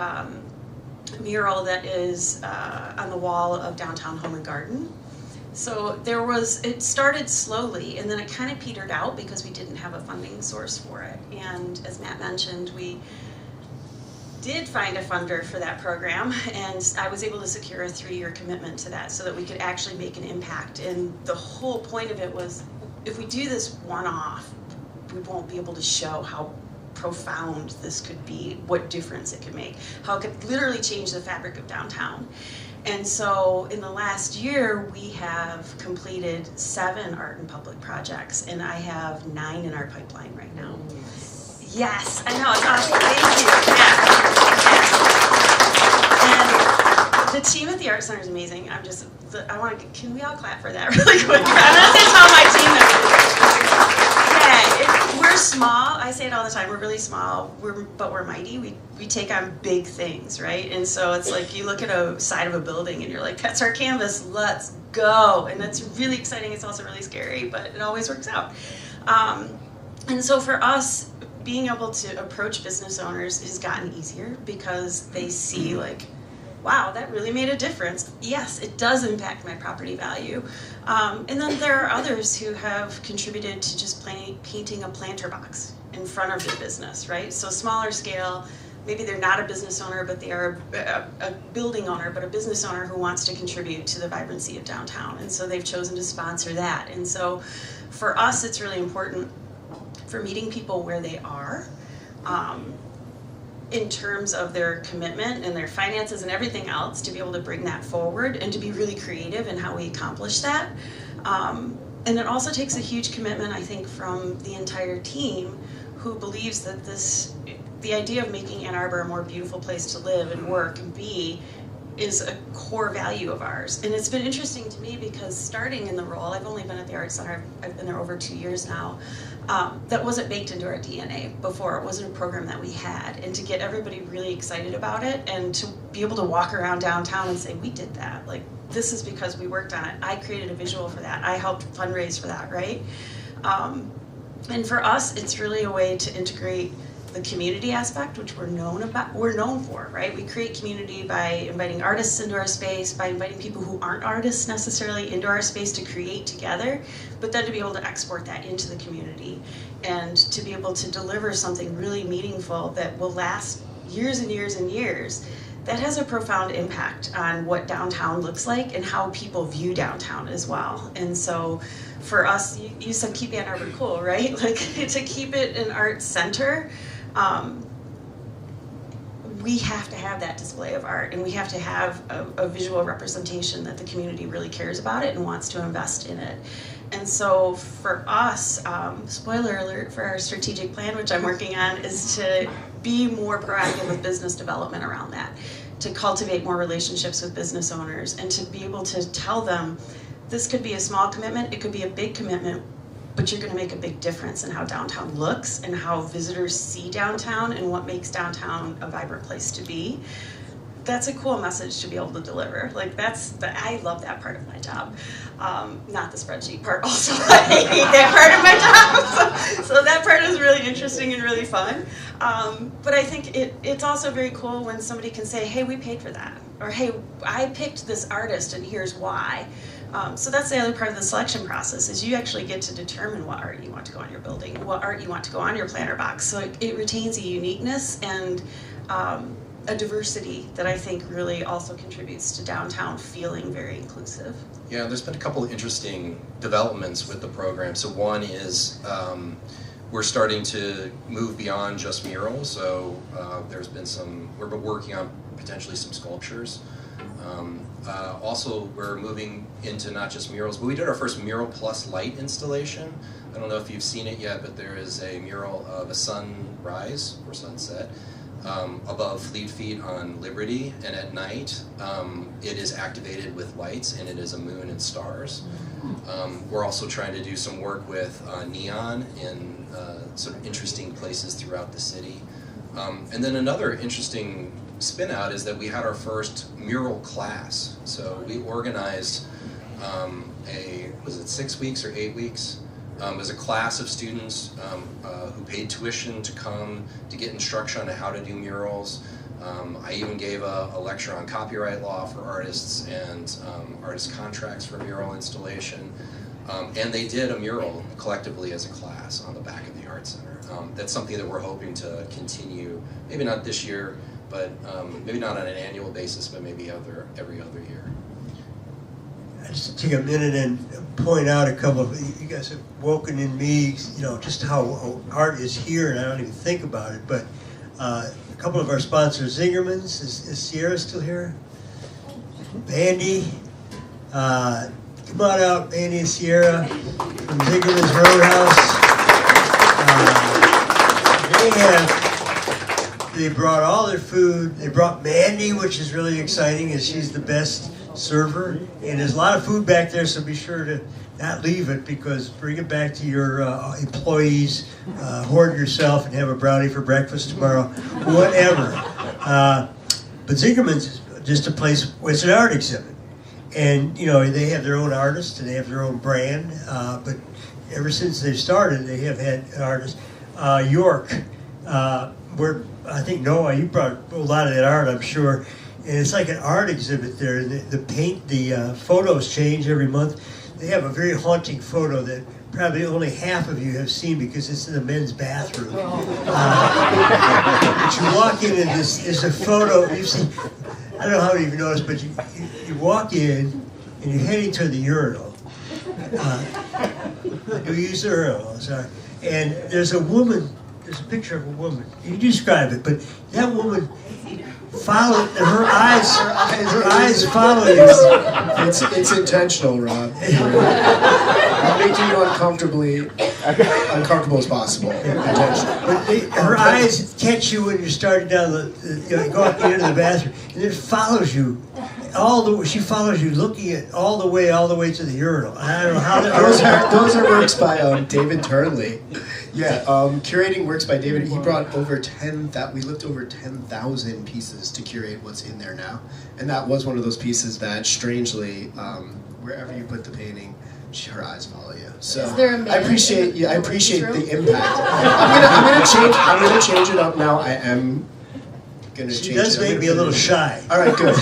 mural that is on the wall of downtown Home and Garden. So it started slowly, and then it kind of petered out because we didn't have a funding source for it. And as Matt mentioned, we did find a funder for that program, and I was able to secure a 3-year commitment to that so that we could actually make an impact. And the whole point of it was, if we do this one-off, we won't be able to show how profound this could be, what difference it could make, how it could literally change the fabric of downtown. And so in the last year, we have completed 7 art and public projects, and I have 9 in our pipeline right now. Yes, I know, it's awesome. Thank you. Yeah. And the team at the Art Center is amazing. Can we all clap for that really quick? I'm going to tell my team that. Yeah, we're small. I say it all the time. We're really small, but we're mighty. We take on big things, right? And so it's like you look at a side of a building and you're like, that's our canvas, let's go. And that's really exciting. It's also really scary, but it always works out. And so for us, being able to approach business owners has gotten easier because they see like, wow, that really made a difference. Yes, it does impact my property value. And then there are others who have contributed to just painting a planter box in front of their business, right? So smaller scale, maybe they're not a business owner, but they are a building owner, but a business owner who wants to contribute to the vibrancy of downtown. And so they've chosen to sponsor that. And so for us, it's really important for meeting people where they are, in terms of their commitment and their finances and everything else, to be able to bring that forward and to be really creative in how we accomplish that. And it also takes a huge commitment, I think, from the entire team who believes that the idea of making Ann Arbor a more beautiful place to live and work and be is a core value of ours. And it's been interesting to me because starting in the role, I've only been at the Art Center, I've been there over 2 years now, that wasn't baked into our DNA before. It wasn't a program that we had. And to get everybody really excited about it and to be able to walk around downtown and say, we did that. Like, this is because we worked on it. I created a visual for that. I helped fundraise for that, right? And for us, it's really a way to integrate the community aspect, which we're known for, right? We create community by inviting artists into our space, by inviting people who aren't artists necessarily into our space to create together, but then to be able to export that into the community and to be able to deliver something really meaningful that will last years and years and years. That has a profound impact on what downtown looks like and how people view downtown as well. And so for us, you said keep Ann Arbor cool, right? Like, to keep it an art center, we have to have that display of art, and we have to have a visual representation that the community really cares about it and wants to invest in it. And so for us, spoiler alert for our strategic plan, which I'm working on, is to be more proactive with business development around that, to cultivate more relationships with business owners, and to be able to tell them this could be a small commitment, it could be a big commitment, but you're going to make a big difference in how downtown looks and how visitors see downtown and what makes downtown a vibrant place to be. That's a cool message to be able to deliver. Like, I love that part of my job. Not the spreadsheet part also. I hate that part of my job. So that part is really interesting and really fun. But I think it's also very cool when somebody can say, hey, we paid for that. Or, hey, I picked this artist and here's why. So that's the other part of the selection process, is you actually get to determine what art you want to go on your building, what art you want to go on your planter box. So it retains a uniqueness and a diversity that I think really also contributes to downtown feeling very inclusive. Yeah, there's been a couple of interesting developments with the program. So one is we're starting to move beyond just murals. So there's been we've been working on potentially some sculptures. Also, we're moving into not just murals, but we did our first Mural Plus Light installation. I don't know if you've seen it yet, but there is a mural of a sunrise or sunset above Fleet Feet on Liberty, and at night it is activated with lights, and it is a moon and stars. We're also trying to do some work with neon in sort of interesting places throughout the city. And then another interesting spin out is that we had our first mural class. So we organized was it 6 weeks or 8 weeks? It was a class of students who paid tuition to come to get instruction on how to do murals. I even gave a lecture on copyright law for artists and artist contracts for mural installation. And they did a mural collectively as a class on the back of the Art Center. That's something that we're hoping to continue, maybe not this year, but maybe not on an annual basis, but maybe every other year. I just take a minute and point out a couple of, you guys have woken in me, just how art is here, and I don't even think about it, but a couple of our sponsors, Zingerman's, is Sierra still here? Bandy, come on out, Bandy and Sierra from Zingerman's Roadhouse. They brought all their food. They brought Mandy, which is really exciting, as she's the best server. And there's a lot of food back there, so be sure to not leave it, because bring it back to your employees, hoard yourself, and have a brownie for breakfast tomorrow, whatever. But Zingerman's is just a place, it's an art exhibit. And, they have their own artists, and they have their own brand, but ever since they started, they have had artists. York, where I think, Noah, you brought a lot of that art, I'm sure. And it's like an art exhibit there. The photos change every month. They have a very haunting photo that probably only half of you have seen because it's in the men's bathroom. But you walk in and there's a photo, you've seen, I don't know how you've noticed, but you walk in and you're heading to the urinal. You use the urinal, sorry. And there's a woman, there's a picture of a woman. You describe it, but that woman follow her eyes follow you. It's intentional, Rob. I'm making you uncomfortable as possible. Intentional. But her eyes catch you when you're starting down going into the bathroom, and it follows you. She follows you, looking at all the way to the urinal. I don't know how that those are works by David Turnley. Yeah, curating works by David. He brought over we looked over 10,000 pieces to curate what's in there now, and that was one of those pieces that, strangely, wherever you put the painting, her eyes follow you. So Is there a I appreciate the impact. I'm gonna change it up now. I am. She does make me a little shy. All right, good. Art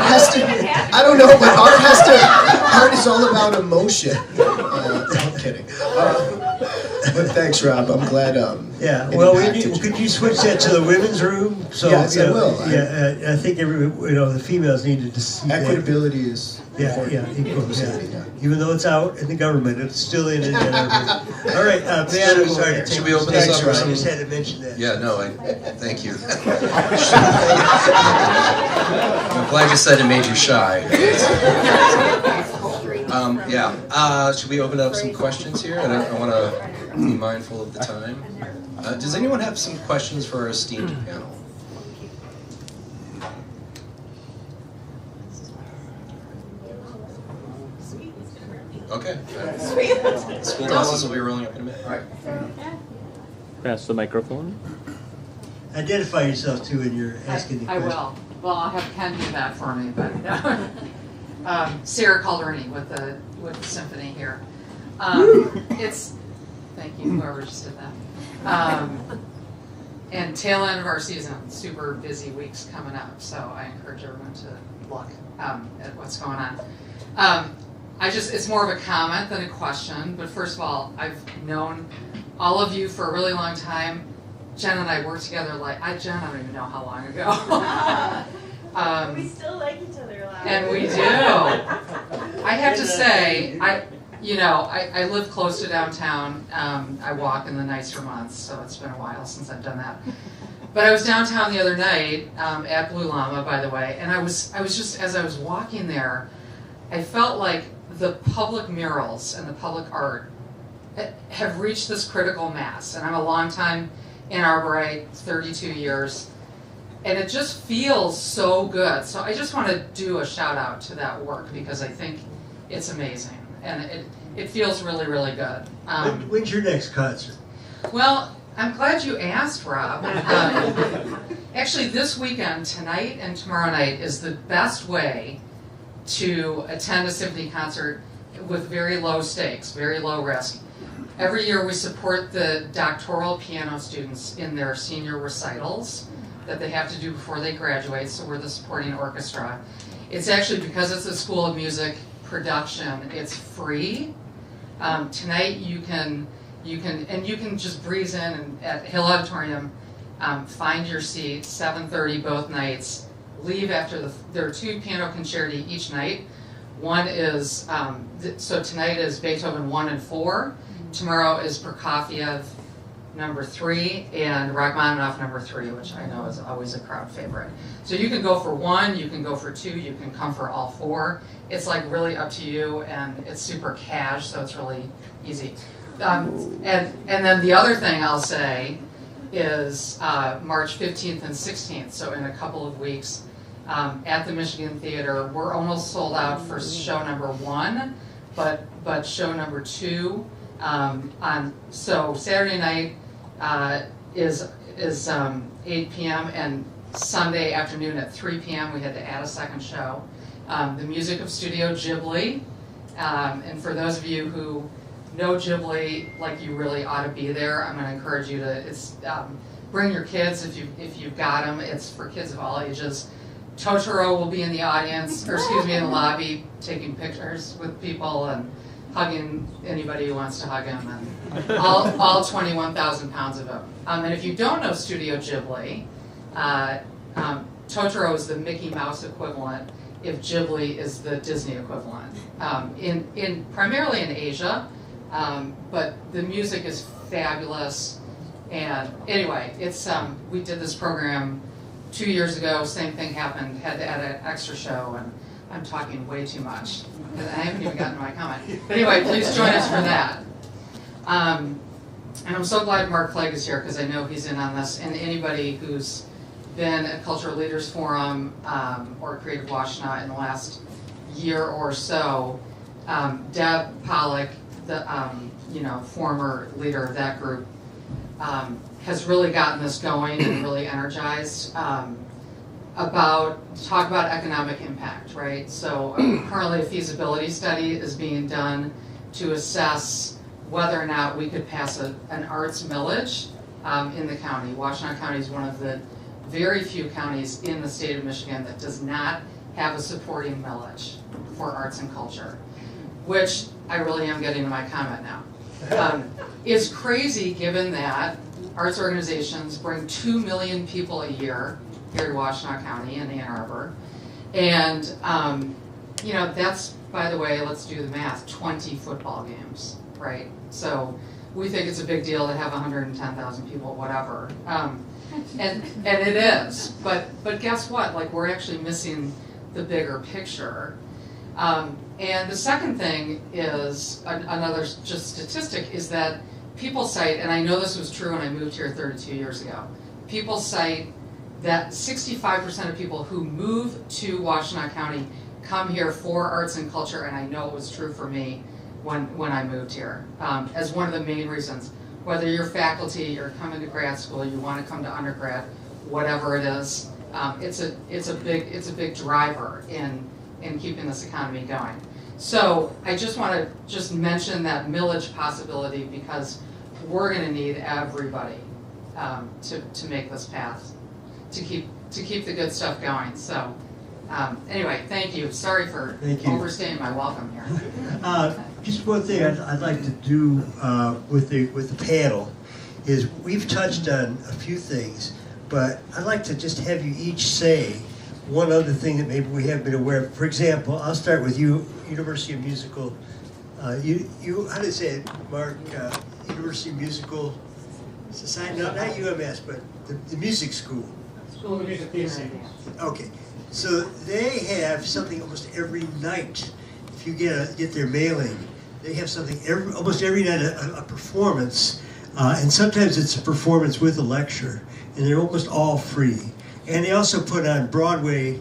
has to. I don't know, but art is all about emotion. I'm kidding. But thanks, Rob. I'm glad. Yeah. Well, could you switch that to the women's room? So, yes, I will. Yeah, I think the females needed to see equitability is. Equal. Yeah. Even though it's out in the government, it's still in it. All right, Matt, I'm sorry to take. Should we open this up? I just had to mention that. Yeah, no, thank you. I'm glad you said it made you shy. Should we open up some questions here? And I want to be mindful of the time. Does anyone have some questions for our esteemed panel? Okay. School buses will be rolling up in a minute. All right. Pass the microphone. Identify yourself too when you're asking the I question. will. Well, I'll have Ken do that for me, but Sarah Calderni with the symphony here. Thank you, whoever just did that. And tail end of our season, super busy weeks coming up, so I encourage everyone to look at what's going on. It's more of a comment than a question, but first of all, I've known all of you for a really long time. Jen and I worked together Jen, I don't even know how long ago. We still like each other a lot. And we do. I have to say, I live close to downtown. I walk in the nicer months, so it's been a while since I've done that. But I was downtown the other night at Blue Llama, by the way, and I was just, as I was walking there, I felt like the public murals and the public art have reached this critical mass. And I'm a longtime Ann Arborite, 32 years. And it just feels so good. So I just want to do a shout out to that work because I think it's amazing. And it feels really, really good. When's your next concert? Well, I'm glad you asked, Rob. Actually, this weekend, tonight and tomorrow night, is the best way to attend a symphony concert with very low stakes, very low risk. Every year we support the doctoral piano students in their senior recitals that they have to do before they graduate, so we're the supporting orchestra. It's actually, because it's a School of Music production, it's free. Tonight you can just breeze in and at Hill Auditorium, find your seat, 7:30 both nights. Leave after there are 2 piano concerti each night. One is, so tonight is Beethoven 1 and 4. Tomorrow is Prokofiev number 3 and Rachmaninoff number 3, which I know is always a crowd favorite. So you can go for 1, you can go for 2, you can come for all 4. It's like really up to you, and it's super cash, so it's really easy. And then the other thing I'll say is March 15th and 16th, so in a couple of weeks, at the Michigan Theater. We're almost sold out for show number 1, but show number 2 so Saturday night is 8 p.m. and Sunday afternoon at 3 p.m. we had to add a second show. The music of Studio Ghibli, and for those of you who know Ghibli, like, you really ought to be there. I'm going to encourage you to bring your kids if you've got them. It's for kids of all ages. Totoro will be in the audience, or excuse me, in the lobby, taking pictures with people and hugging anybody who wants to hug him, and all 21,000 pounds of him. And if you don't know Studio Ghibli, Totoro is the Mickey Mouse equivalent if Ghibli is the Disney equivalent. Primarily in Asia, but the music is fabulous. And anyway, it's we did this program 2 years ago. Same thing happened. Had to add an extra show, and I'm talking way too much. I haven't even gotten to my comment. But anyway, please join us for that. And I'm so glad Mark Clegg is here because I know he's in on this. And anybody who's been at Cultural Leaders Forum or Creative Washtenaw in the last year or so, Deb Pollock, the former leader of that group, has really gotten this going and really energized. Talk about economic impact, right? So currently a feasibility study is being done to assess whether or not we could pass an arts millage in the county. Washtenaw County is one of the very few counties in the state of Michigan that does not have a supporting millage for arts and culture, which I really am getting to my comment now. Is crazy given that arts organizations bring 2 million people a year here to Washtenaw County in Ann Arbor. And, that's, by the way, let's do the math, 20 football games, right? So we think it's a big deal to have 110,000 people, whatever. And it is, but guess what? Like, we're actually missing the bigger picture. And the second thing is, another just statistic, is that people cite, and I know this was true when I moved here 32 years ago, people cite that 65% of people who move to Washtenaw County come here for arts and culture, and I know it was true for me when I moved here, as one of the main reasons. Whether you're faculty, you're coming to grad school, you want to come to undergrad, whatever it is, it's a big driver in keeping this economy going. So I just want to just mention that millage possibility because we're going to need everybody to make this path, to keep the good stuff going. So anyway, thank you. Sorry for overstaying my welcome here. Just one thing I'd like to do with the panel is we've touched on a few things, but I'd like to just have you each say one other thing that maybe we haven't been aware of. For example, I'll start with you, University of Musical. You how do you say it, Mark? University of Musical Society? No, not UMS, but the music school. School of Music DC. Okay, so they have something almost every night. If you get their mailing, they have something almost every night, a performance And sometimes it's a performance with a lecture, and they're almost all free. And they also put on Broadway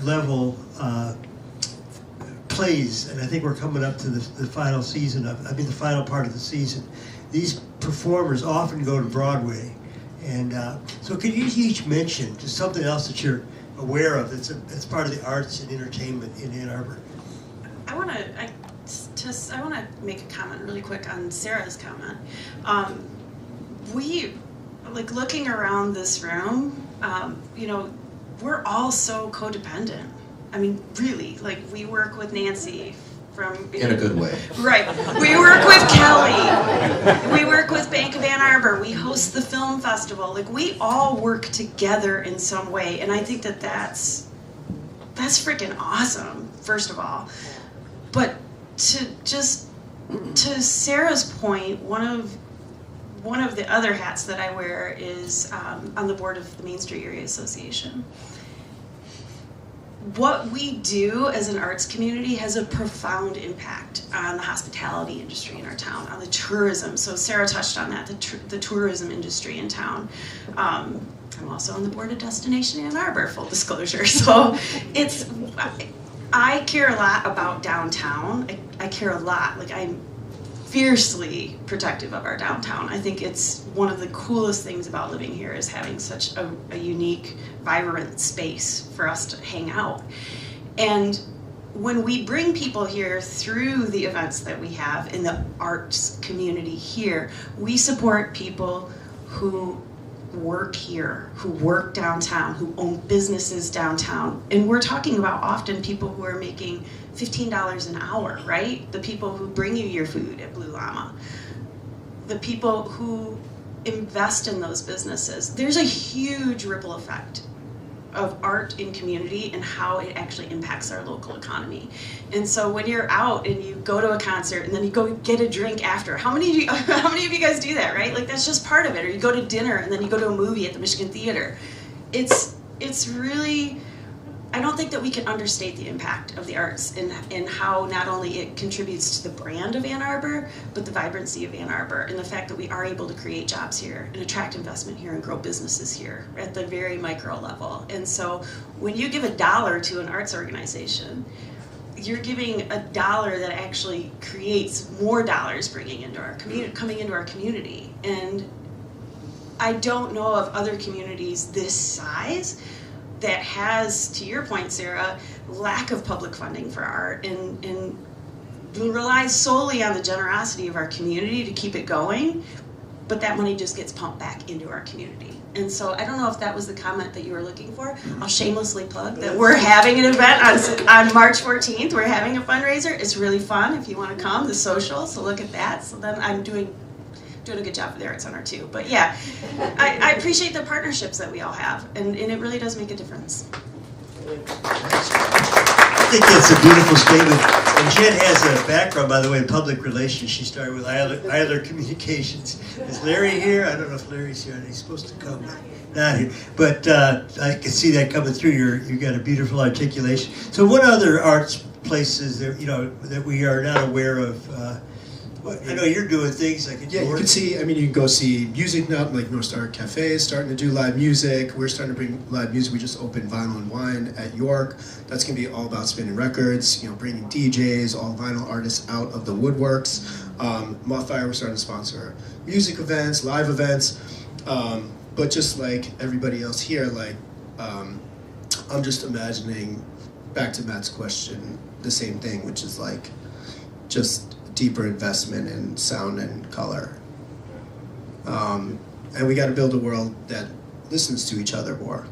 level plays, and I think we're coming up to the final season the final part of the season. These performers often go to Broadway. And so could you each mention just something else that you're aware of that's part of the arts and entertainment in Ann Arbor? I want to make a comment really quick on Sarah's comment. We, like, looking around this room, you know, we're all so codependent. I mean, really, like, we work with Nancy from... In a good way. Right. We work with Kelly. We work with Bank of Ann Arbor. We host the film festival. Like, we all work together in some way, and I think that that's freaking awesome, first of all. But to Sarah's point, one of the other hats that I wear is on the board of the Main Street Area Association. What we do as an arts community has a profound impact on the hospitality industry in our town, on the tourism. So Sarah touched on that, the tourism industry in town. I'm also on the board of Destination Ann Arbor, full disclosure. So I care a lot about downtown. I care a lot. Like, I'm fiercely protective of our downtown. I think it's one of the coolest things about living here is having such a unique, vibrant space for us to hang out. And when we bring people here through the events that we have in the arts community here, we support people who work here, who work downtown, who own businesses downtown. And we're talking about often people who are making $15 an hour, right? The people who bring you your food at Blue Llama. The people who invest in those businesses. There's a huge ripple effect of art in community and how it actually impacts our local economy. And so when you're out and you go to a concert and then you go get a drink after, how many of you guys do that, right? Like, that's just part of it. Or you go to dinner and then you go to a movie at the Michigan Theater. It's really, I don't think that we can understate the impact of the arts and how not only it contributes to the brand of Ann Arbor, but the vibrancy of Ann Arbor and the fact that we are able to create jobs here and attract investment here and grow businesses here at the very micro level. And so when you give $1 to an arts organization, you're giving $1 that actually creates more dollars bringing into our community, coming into our community. And I don't know of other communities this size that has, to your point, Sarah, lack of public funding for art and relies solely on the generosity of our community to keep it going, but that money just gets pumped back into our community. And so I don't know if that was the comment that you were looking for. I'll shamelessly plug that we're having an event on March 14th. We're having a fundraiser. It's really fun if you want to come, the social, so look at that. So then I'm doing a good job for the Art Center too. But yeah, I appreciate the partnerships that we all have, and it really does make a difference. I think that's a beautiful statement. And Jen has a background, by the way, in public relations. She started with Eiler Communications. Is Larry here? I don't know if Larry's here. He's supposed to come, but not here. But I can see that coming through. You got a beautiful articulation. So what other arts places that we are not aware of? I know you're doing things like you can see. I mean, you can go see music now, like North Star Cafe is starting to do live music. We're starting to bring live music. We just opened Vinyl and Wine at York. That's going to be all about spinning records. Bringing DJs, all vinyl artists out of the woodworks. Mothfire, we're starting to sponsor music events, live events. But just like everybody else here, like I'm just imagining, back to Matt's question, the same thing, which is like just deeper investment in sound and color. And we got to build a world that listens to each other more.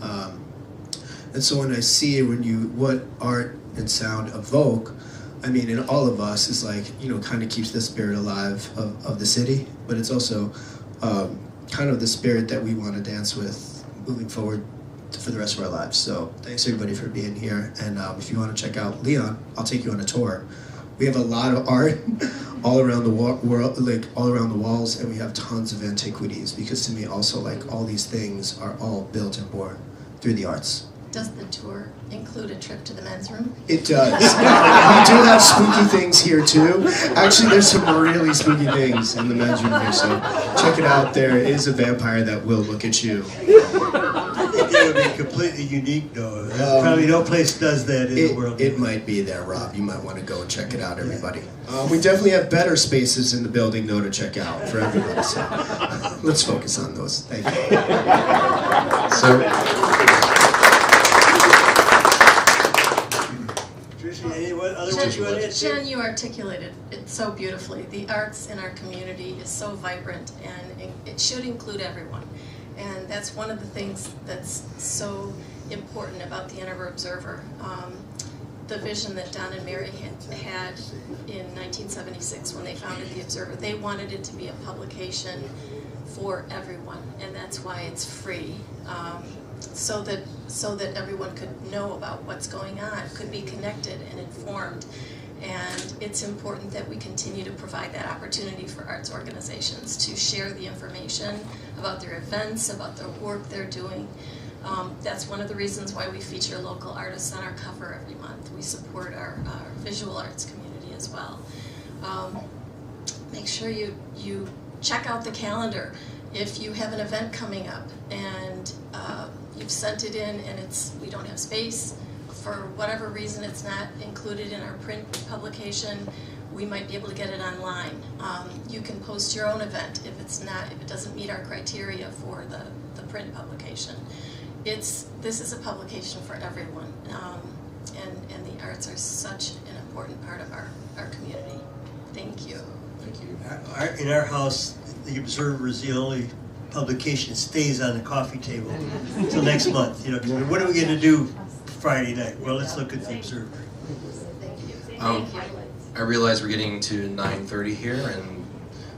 And so when I see what art and sound evoke, I mean, in all of us is like, kind of keeps the spirit alive of the city, but it's also kind of the spirit that we want to dance with moving forward for the rest of our lives. So thanks everybody for being here. And if you want to check out Leon, I'll take you on a tour. We have a lot of art all around the world, like all around the walls, and we have tons of antiquities, because to me also, like, all these things are all built and born through the arts. Does the tour include a trip to the men's room? It does. We do have spooky things here too. Actually, there's some really spooky things in the men's room here, so check it out. There is a vampire that will look at you. I think that would be completely unique, though. Probably no place does that in the world. It might be there, Rob. You might want to go and check it out, everybody. We definitely have better spaces in the building, though, to check out for everybody. So let's focus on those. Thank you. Jen, you articulated it so beautifully. The arts in our community is so vibrant, and it should include everyone. And that's one of the things that's so important about the Ann Arbor Observer. The vision that Don and Mary had in 1976 when they founded the Observer, they wanted it to be a publication for everyone, and that's why it's free. So that everyone could know about what's going on, could be connected and informed. And it's important that we continue to provide that opportunity for arts organizations to share the information about their events, about the work they're doing. That's one of the reasons why we feature local artists on our cover every month. We support our visual arts community as well. Make sure you check out the calendar. If you have an event coming up and you've sent it in and we don't have space, for whatever reason it's not included in our print publication, we might be able to get it online. You can post your own event if it doesn't meet our criteria for the print publication. This is a publication for everyone, and the arts are such an important part of our community. Thank you. Thank you. In our house, the Observer is the only publication that stays on the coffee table until next month. What are we going to do Friday night? Well, let's look at the Observer. Thank you. I realize we're getting to 9:30 here, and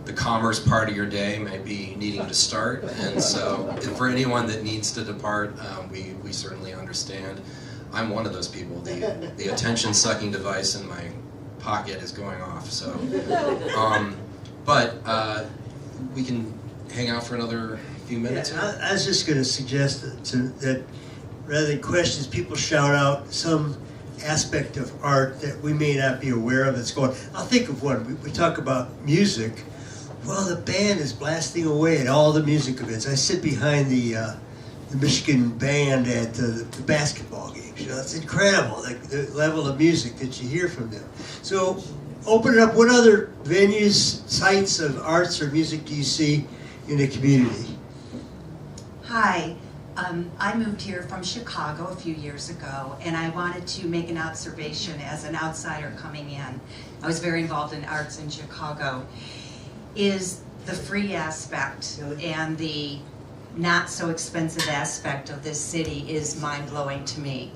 the commerce part of your day may be needing to start. And so, for anyone that needs to depart, we certainly understand. I'm one of those people. The attention-sucking device in my pocket is going off. So, but we can hang out for another few minutes. Yeah, I was just going to suggest that rather than questions, people shout out some aspect of art that we may not be aware of that's going. I'll think of one. We talk about music. Well, the band is blasting away at all the music events. I sit behind the Michigan band at the basketball games. It's incredible, the level of music that you hear from them. So open it up. What other venues, sites of arts or music do you see in the community? Hi, I moved here from Chicago a few years ago, and I wanted to make an observation as an outsider coming in. I was very involved in arts in Chicago. Is the free aspect and the not so expensive aspect of this city is mind-blowing to me.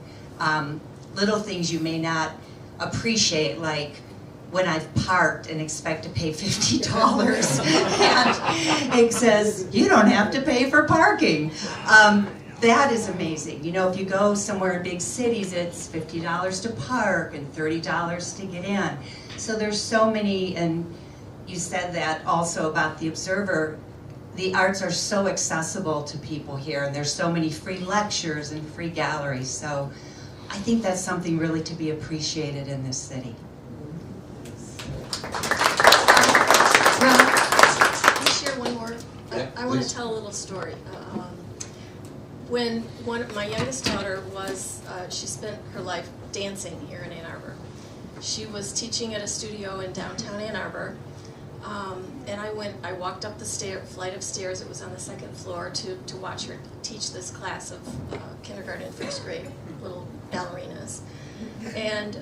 Little things you may not appreciate, like when I've parked and expect to pay $50 and it says, you don't have to pay for parking. That is amazing. If you go somewhere in big cities, it's $50 to park and $30 to get in. So there's so many, and you said that also about the Observer, the arts are so accessible to people here, and there's so many free lectures and free galleries. So I think that's something really to be appreciated in this city. Rob, can you share one more? Yeah, I want to please. tell a little story. When my youngest daughter she spent her life dancing here in Ann Arbor. She was teaching at a studio in downtown Ann Arbor, and I walked up the flight of stairs. It was on the second floor to watch her teach this class of kindergarten and first grade little ballerinas. And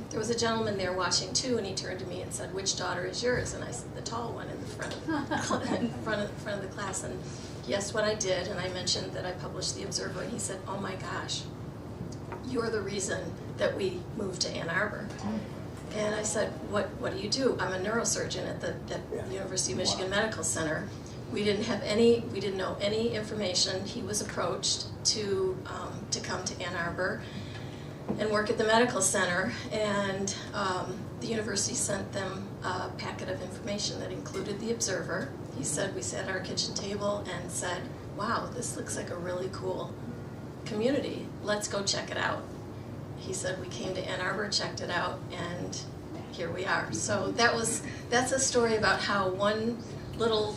there was a gentleman there watching too, and he turned to me and said, "Which daughter is yours?" And I said, "The tall one in the front of the class." And he asked what I did, and I mentioned that I published the Observer, and he said, "Oh my gosh, you're the reason that we moved to Ann Arbor." And I said, what do you do? I'm a neurosurgeon at the University of Michigan Medical Center. We didn't know any information. He was approached to come to Ann Arbor and work at the medical center, and the university sent them a packet of information that included the Observer. He said, we sat at our kitchen table and said, "Wow, this looks like a really cool community, let's go check it out. He said, we came to Ann Arbor, checked it out, and here we are. So that's a story about how one little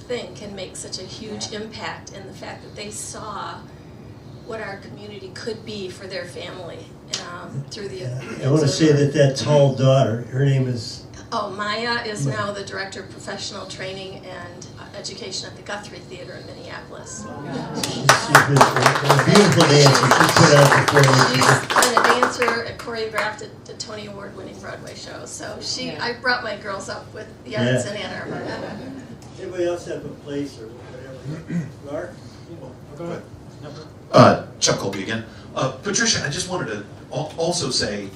thing can make such a huge impact, and the fact that they saw what our community could be for their family through the I want to say that tall daughter, her name is... Oh, Maya is now the Director of Professional Training and Education at the Guthrie Theater in Minneapolis. She's been a beautiful dancer. She put out performances. She's been a dancer and choreographed a Tony Award-winning Broadway show. So I brought my girls up with the arts in Ann Arbor. Anybody else have a place or whatever? Mark? Go ahead. Chuck Colby again. Patricia, I just wanted to also say,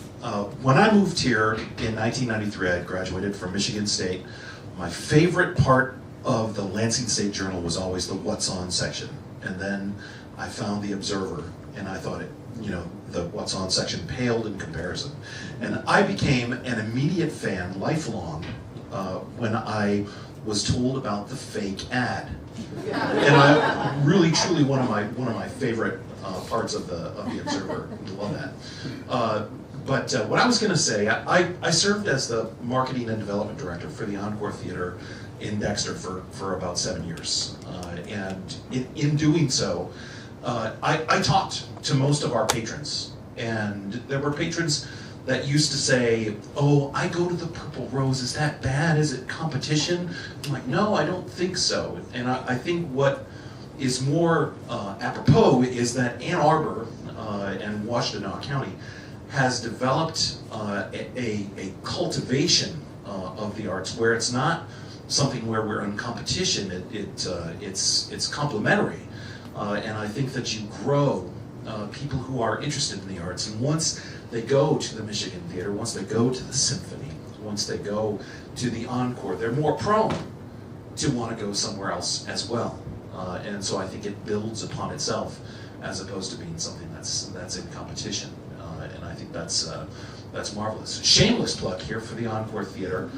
when I moved here in 1993, I had graduated from Michigan State. My favorite part of the Lansing State Journal was always the What's On section. And then I found the Observer, and I thought the What's On section paled in comparison. And I became an immediate fan, lifelong, when I was told about the fake ad. And I really, truly one of my favorite parts of the Observer. I love that. But what I was going to say, I served as the marketing and development director for the Encore Theater in Dexter for about 7 years. And in doing so, I talked to most of our patrons. And there were patrons that used to say, oh, I go to the Purple Rose, is that bad? Is it competition? I'm like, no, I don't think so. And I think what is more apropos is that Ann Arbor and Washtenaw County has developed a cultivation of the arts where it's not something where we're in competition, it's complementary. And I think that you grow people who are interested in the arts, and once they go to the Michigan Theater, once they go to the Symphony, once they go to the Encore, they're more prone to want to go somewhere else as well. And so I think it builds upon itself as opposed to being something that's in competition. And I think that's marvelous. Shameless plug here for the Encore Theater.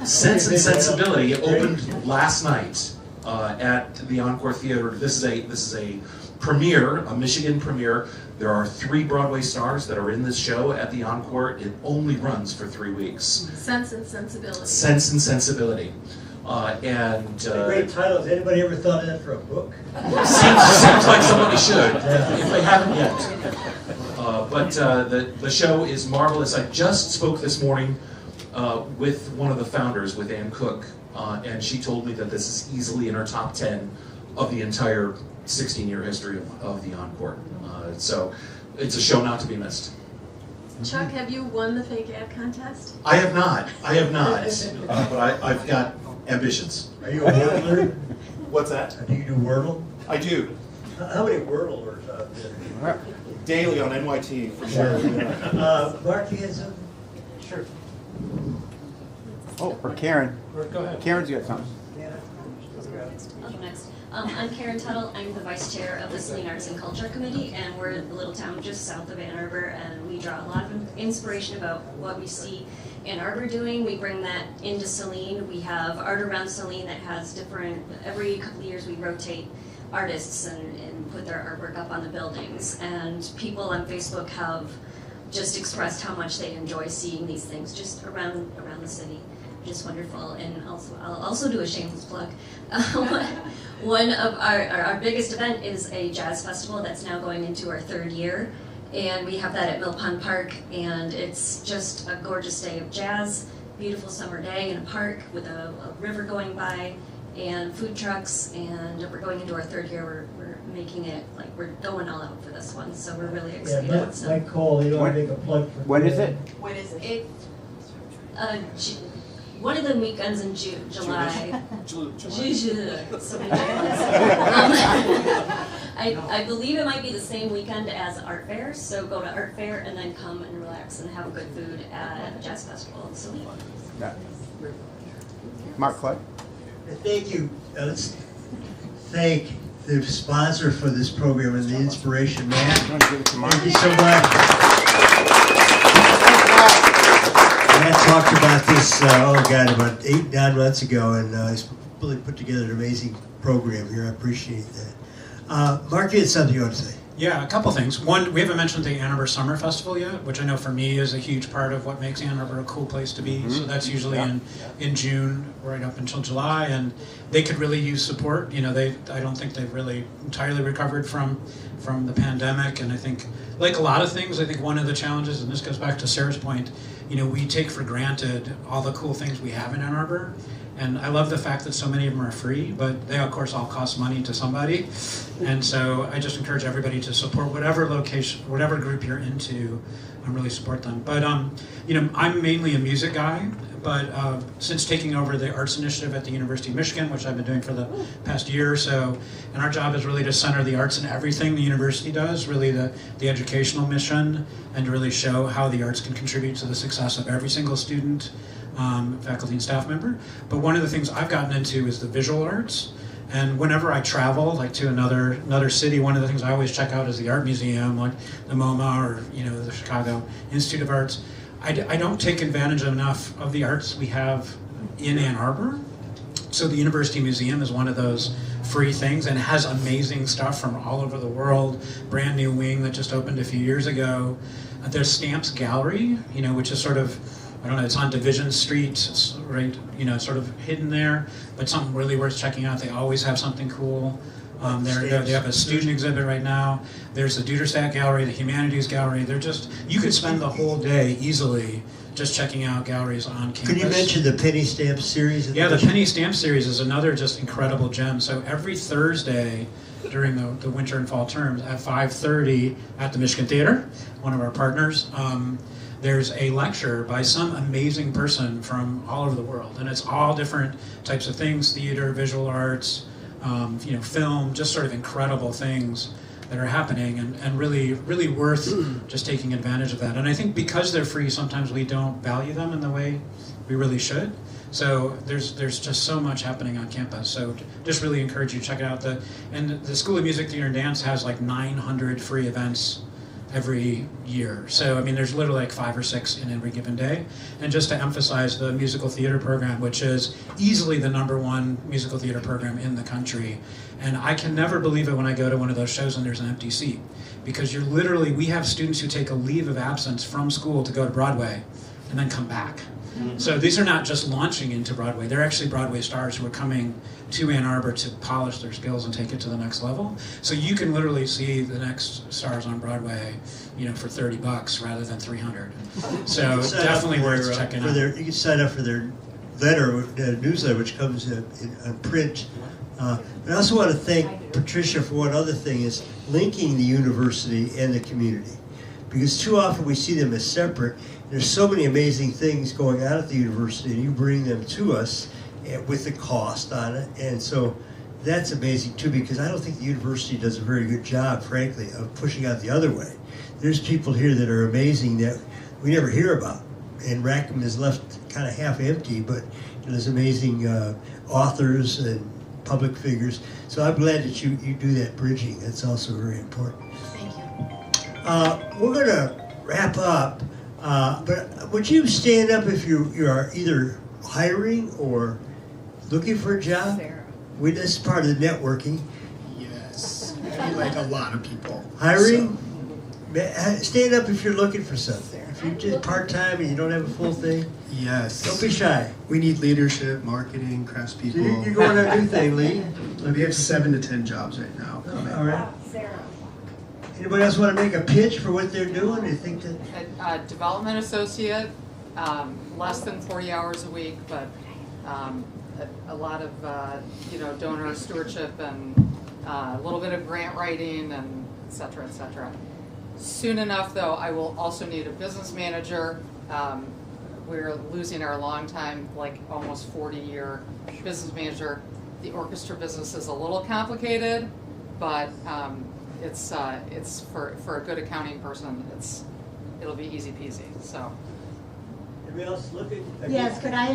Sense and Sensibility opened last night at the Encore Theater. This is a premiere, a Michigan premiere. There are 3 Broadway stars that are in this show at the Encore. It only runs for 3 weeks. Sense and Sensibility. Sense and Sensibility. A great title. Has anybody ever thought of that for a book? Seems like somebody should, if they haven't yet. But the show is marvelous. I just spoke this morning with one of the founders, with Ann Cook, and she told me that this is easily in her top 10 of the entire 16-year history of the Encore. So it's a show not to be missed. Chuck, have you won the fake ad contest? I have not. But I've got ambitions. Are you a Wordler? What's that? Do you do Wordle? I do. How many Wordlers out there? Daily on NYT, for sure. Mark, you had something? Sure. Oh, or Karen. Go ahead. Karen's got something. I'll go next. I'm Karen Tuttle. I'm the vice chair of the Saline Arts and Culture Committee, and we're a little town just south of Ann Arbor, and we draw a lot of inspiration about what we see Ann Arbor doing. We bring that into Saline. We have Art Around Saline that has different, every couple of years we rotate artists and put their artwork up on the buildings, and people on Facebook have just expressed how much they enjoy seeing these things just around the city. Just wonderful. And also, I'll also do a shameless plug. One of our biggest event is a jazz festival that's now going into our 3rd year, and we have that at Mill Pond Park, and it's just a gorgeous day of jazz, beautiful summer day in a park with a river going by and food trucks, and we're going into our 3rd year. We're making it, like, we're going all out for this one, so we're really excited. Yeah, Mike Cole, you want to make a plug for When is it? When is it? One of the weekends in July. So many I believe it might be the same weekend as Art Fair, so go to Art Fair and then come and relax and have good food at the Jazz Festival in Saline. Yeah. Mark Clark. Thank you. Let's thank the sponsor for this program and the inspiration, Matt. Thank you so much. Matt talked about this, about 8-9 months ago, and he's really put together an amazing program here. I appreciate that. Mark, you had something you want to say? Yeah, a couple things. One, we haven't mentioned the Ann Arbor Summer Festival yet, which I know for me is a huge part of what makes Ann Arbor a cool place to be. So that's usually in June, right up until July, and they could really use support. You know, I don't think they've really entirely recovered from the pandemic, and I think, like a lot of things, I think one of the challenges, and this goes back to Sarah's point, you know, we take for granted all the cool things we have in Ann Arbor. And I love the fact that so many of them are free, but they of course all cost money to somebody. And so I just encourage everybody to support whatever location, whatever group you're into, and really support them. But you know, I'm mainly a music guy, but since taking over the arts initiative at the University of Michigan, which I've been doing for the past year or so, and our job is really to center the arts in everything the university does, really the educational mission, and to really show how the arts can contribute to the success of every single student, faculty and staff member. But one of the things I've gotten into is the visual arts. And whenever I travel, like to another city, one of the things I always check out is the art museum, like the MoMA or, you know, the Chicago Institute of Arts. I don't take advantage enough of the arts we have in Ann Arbor. So the University Museum is one of those free things, and it has amazing stuff from all over the world. Brand new wing that just opened a few years ago. There's Stamps Gallery, you know, which is sort of, I don't know, it's on Division Street, it's right, you know, sort of hidden there, but something really worth checking out. They always have something cool. They have a student exhibit right now. There's the Duderstadt Gallery, the Humanities Gallery. They're just, you could spend the whole day easily just checking out galleries on campus. Could you mention the Penny Stamp series? Yeah, the Penny Stamp series is another just incredible gem. So every Thursday during the winter and fall terms at 5:30 at the Michigan Theater, one of our partners, there's a lecture by some amazing person from all over the world. And it's all different types of things, theater, visual arts, you know, film, just sort of incredible things that are happening, and really, really worth just taking advantage of that. And I think because they're free, sometimes we don't value them in the way we really should. So there's just so much happening on campus. So just really encourage you to check it out. And the School of Music, Theater, and Dance has like 900 free events every year. So, I mean, there's literally like 5 or 6 in every given day. And just to emphasize the musical theater program, which is easily the #1 musical theater program in the country. And I can never believe it when I go to one of those shows and there's an empty seat. Because you're literally, we have students who take a leave of absence from school to go to Broadway and then come back. So these are not just launching into Broadway. They're actually Broadway stars who are coming to Ann Arbor to polish their skills and take it to the next level. So you can literally see the next stars on Broadway, you know, for $30 rather than $300. So definitely worth checking out. You can sign up for their newsletter, which comes in print. But I also want to thank Patricia for one other thing, is linking the university and the community. Because too often we see them as separate. There's so many amazing things going on at the university, and you bring them to us with the cost on it. And so that's amazing too, because I don't think the university does a very good job, frankly, of pushing out the other way. There's people here that are amazing that we never hear about. And Rackham is left kind of half empty, but there's amazing authors and public figures. So I'm glad that you do that bridging. That's also very important. Thank you. We're going to wrap up, but would you stand up if you are either hiring or looking for a job? This is part of the networking. Yes, I like a lot of people. Hiring? Stand up if you're looking for something. If you're just part-time and you don't have a full thing. Yes. Don't be shy. We need leadership, marketing, craftspeople. You're going on a new thing, Lee. We have 7 to 10 jobs right now. All right. Anybody else want to make a pitch for what they're doing? You think that Development associate, less than 40 hours a week, but a lot of you know, donor stewardship and a little bit of grant writing and et cetera, et cetera. Soon enough, though, I will also need a business manager. We're losing our longtime, like almost 40-year business manager. The orchestra business is a little complicated, but it's for a good accounting person. It'll be easy peasy. So. Anybody else looking? Yes, could I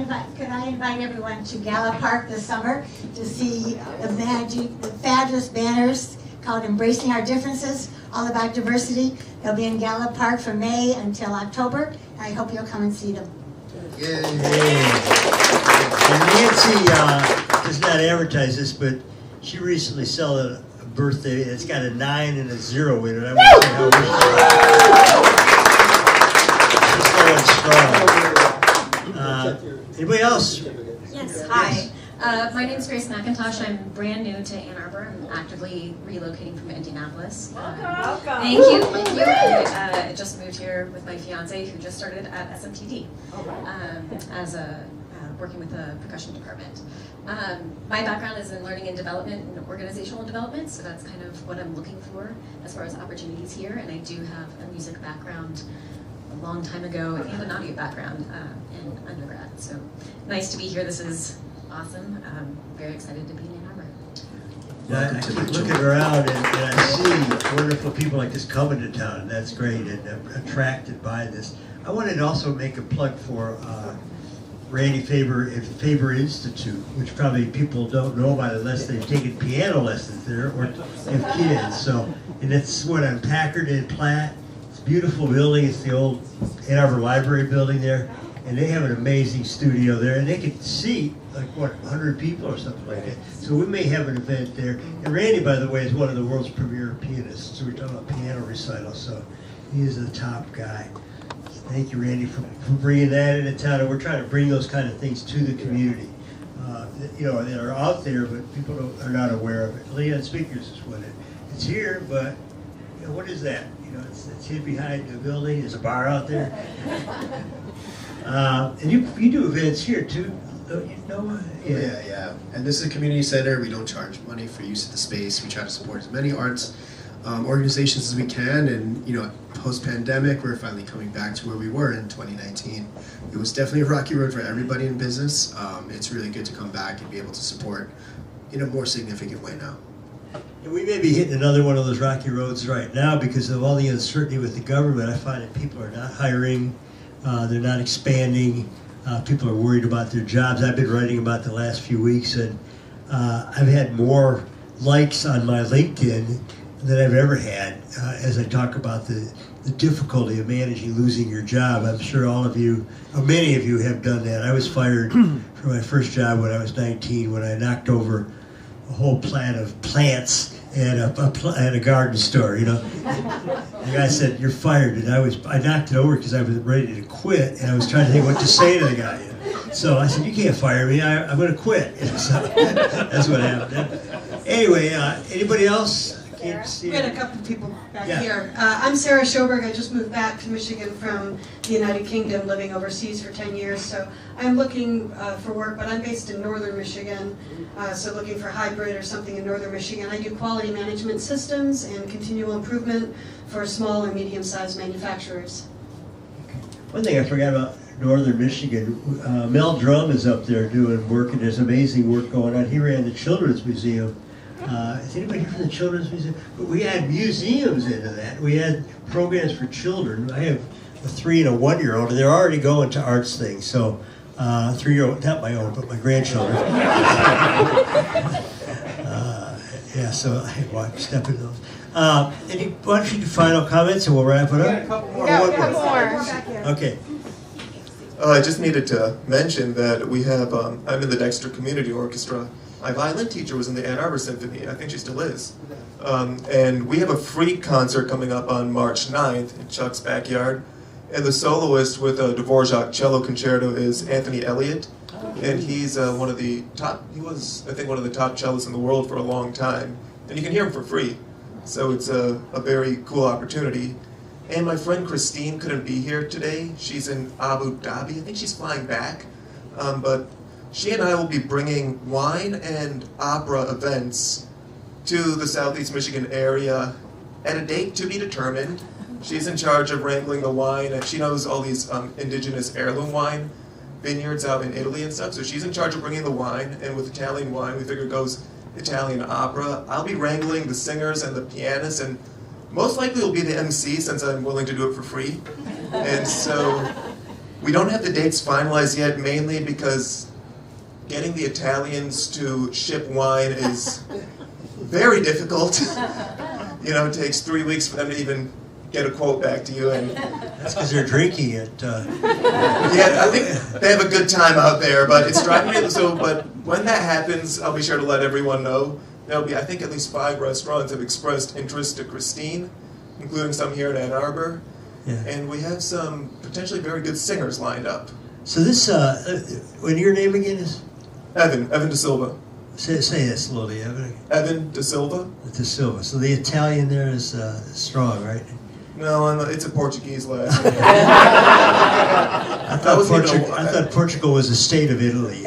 invite everyone to Gala Park this summer to see the fabulous banners called Embracing Our Differences, all about diversity. They'll be in Gala Park from May until October. I hope you'll come and see them. Yay. And Nancy does not advertise this, but she recently sold a birthday. It's got a 9 and a 0 in it. I want to say how we strong. Anybody else? Yes, hi. My name is Grace McIntosh. I'm brand new to Ann Arbor. I'm actively relocating from Indianapolis. Welcome. Thank you, thank you. I just moved here with my fiance who just started at SMTD as working with the percussion department. My background is in learning and development and organizational development, so that's kind of what I'm looking for as far as opportunities here. And I do have a music background a long time ago and an audio background in undergrad. So nice to be here. This is awesome. I'm very excited to be in Ann Arbor. I keep looking around and I see wonderful people like this coming to town, and that's great, and I'm attracted by this. I wanted to also make a plug for Randy Faber at Faber Institute, which probably people don't know about unless they've taken piano lessons there or have kids. So, and it's what on Packard and Platt. It's a beautiful building. It's the old Ann Arbor Library building there, and they have an amazing studio there, and they can seat like what 100 people or something like that. So we may have an event there. And Randy, by the way, is one of the world's premier pianists. So we're talking about piano recitals. So he is the top guy. Thank you, Randy, for bringing that into town. And we're trying to bring those kind of things to the community. You know, that are out there, but people are not aware of it. Leon Speakers is what it's here, but you know, what is that? You know, it's hid behind the building. There's a bar out there. And you do events here too. You know, Yeah. And this is a community center. We don't charge money for use of the space. We try to support as many arts organizations as we can. And you know, post-pandemic, we're finally coming back to where we were in 2019. It was definitely a rocky road for everybody in business. It's really good to come back and be able to support in a more significant way now. And we may be hitting another one of those rocky roads right now because of all the uncertainty with the government. I find that people are not hiring, they're not expanding. People are worried about their jobs. I've been writing about the last few weeks, and I've had more likes on my LinkedIn than I've ever had as I talk about the difficulty of managing losing your job. I'm sure all of you, or many of you, have done that. I was fired from my first job when I was 19 when I knocked over a whole plant of plants at a garden store. You know, the guy said, "You're fired," and I knocked it over because I was ready to quit, and I was trying to think what to say to the guy. You know? So I said, "You can't fire me. I'm going to quit." So that's what happened. Anyway, anybody else? I can't see. We had a couple of people back Yeah. here. I'm Sarah Schoberg. I just moved back to Michigan from the United Kingdom, living overseas for 10 years. So I'm looking for work, but I'm based in northern Michigan, so looking for hybrid or something in northern Michigan. I do quality management systems and continual improvement for small and medium-sized manufacturers. One thing I forgot about northern Michigan, Mel Drum is up there doing work, and there's amazing work going on. He ran the Children's Museum. Is anybody here from the Children's Museum? But we add museums into that. We add programs for children. I have a 3 and a 1-year-old, and they're already going to arts things. So 3-year-old, not my own, but my grandchildren. Yeah, so I step into those. Why don't you do final comments, and we'll wrap it up? Yeah, a couple more. Yeah, One a couple more. more. Okay. I just needed to mention that we have, I'm in the Dexter Community Orchestra. My violin teacher was in the Ann Arbor Symphony. I think she still is. And we have a free concert coming up on March 9th in Chuck's backyard. And the soloist with a Dvorak cello concerto is Anthony Elliott. And he's one of the top, he was, I think, one of the top cellists in the world for a long time. And you can hear him for free. So it's a very cool opportunity. And my friend Christine couldn't be here today. She's in Abu Dhabi. I think she's flying back. But she and I will be bringing wine and opera events to the Southeast Michigan area at a date to be determined. She's in charge of wrangling the wine, and she knows all these indigenous heirloom wine vineyards out in Italy and stuff. So she's in charge of bringing the wine, and with Italian wine, we figure it goes Italian opera. I'll be wrangling the singers and the pianists, and most likely will be the MC since I'm willing to do it for free. And so we don't have the dates finalized yet, mainly because getting the Italians to ship wine is very difficult. You know, it takes 3 weeks for them to even get a quote back to you. And that's because they're drinking it. Yeah, I think they have a good time out there, but it's driving me. So, but when that happens, I'll be sure to let everyone know. there'll be, I think, at least 5 restaurants have expressed interest to Christine, including some here in Ann Arbor. Yeah. And we have some potentially very good singers lined up. So this, what your name again is? Evan De Silva. Say that slowly, Evan. Evan De Silva. De Silva. So the Italian there is strong, right? No, it's a Portuguese last name. I thought Portugal was a state of Italy.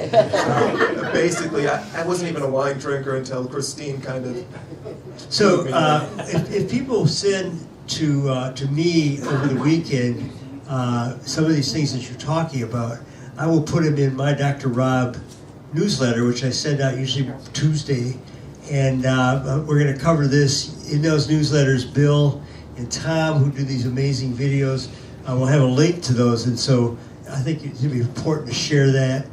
Basically, I wasn't even a wine drinker until Christine kind of. So if people send to me over the weekend some of these things that you're talking about, I will put them in my Dr. Rob newsletter, which I send out usually Tuesday, and we're going to cover this in those newsletters. Bill and Tom, who do these amazing videos, will have a link to those, and so I think it's going to be important to share that.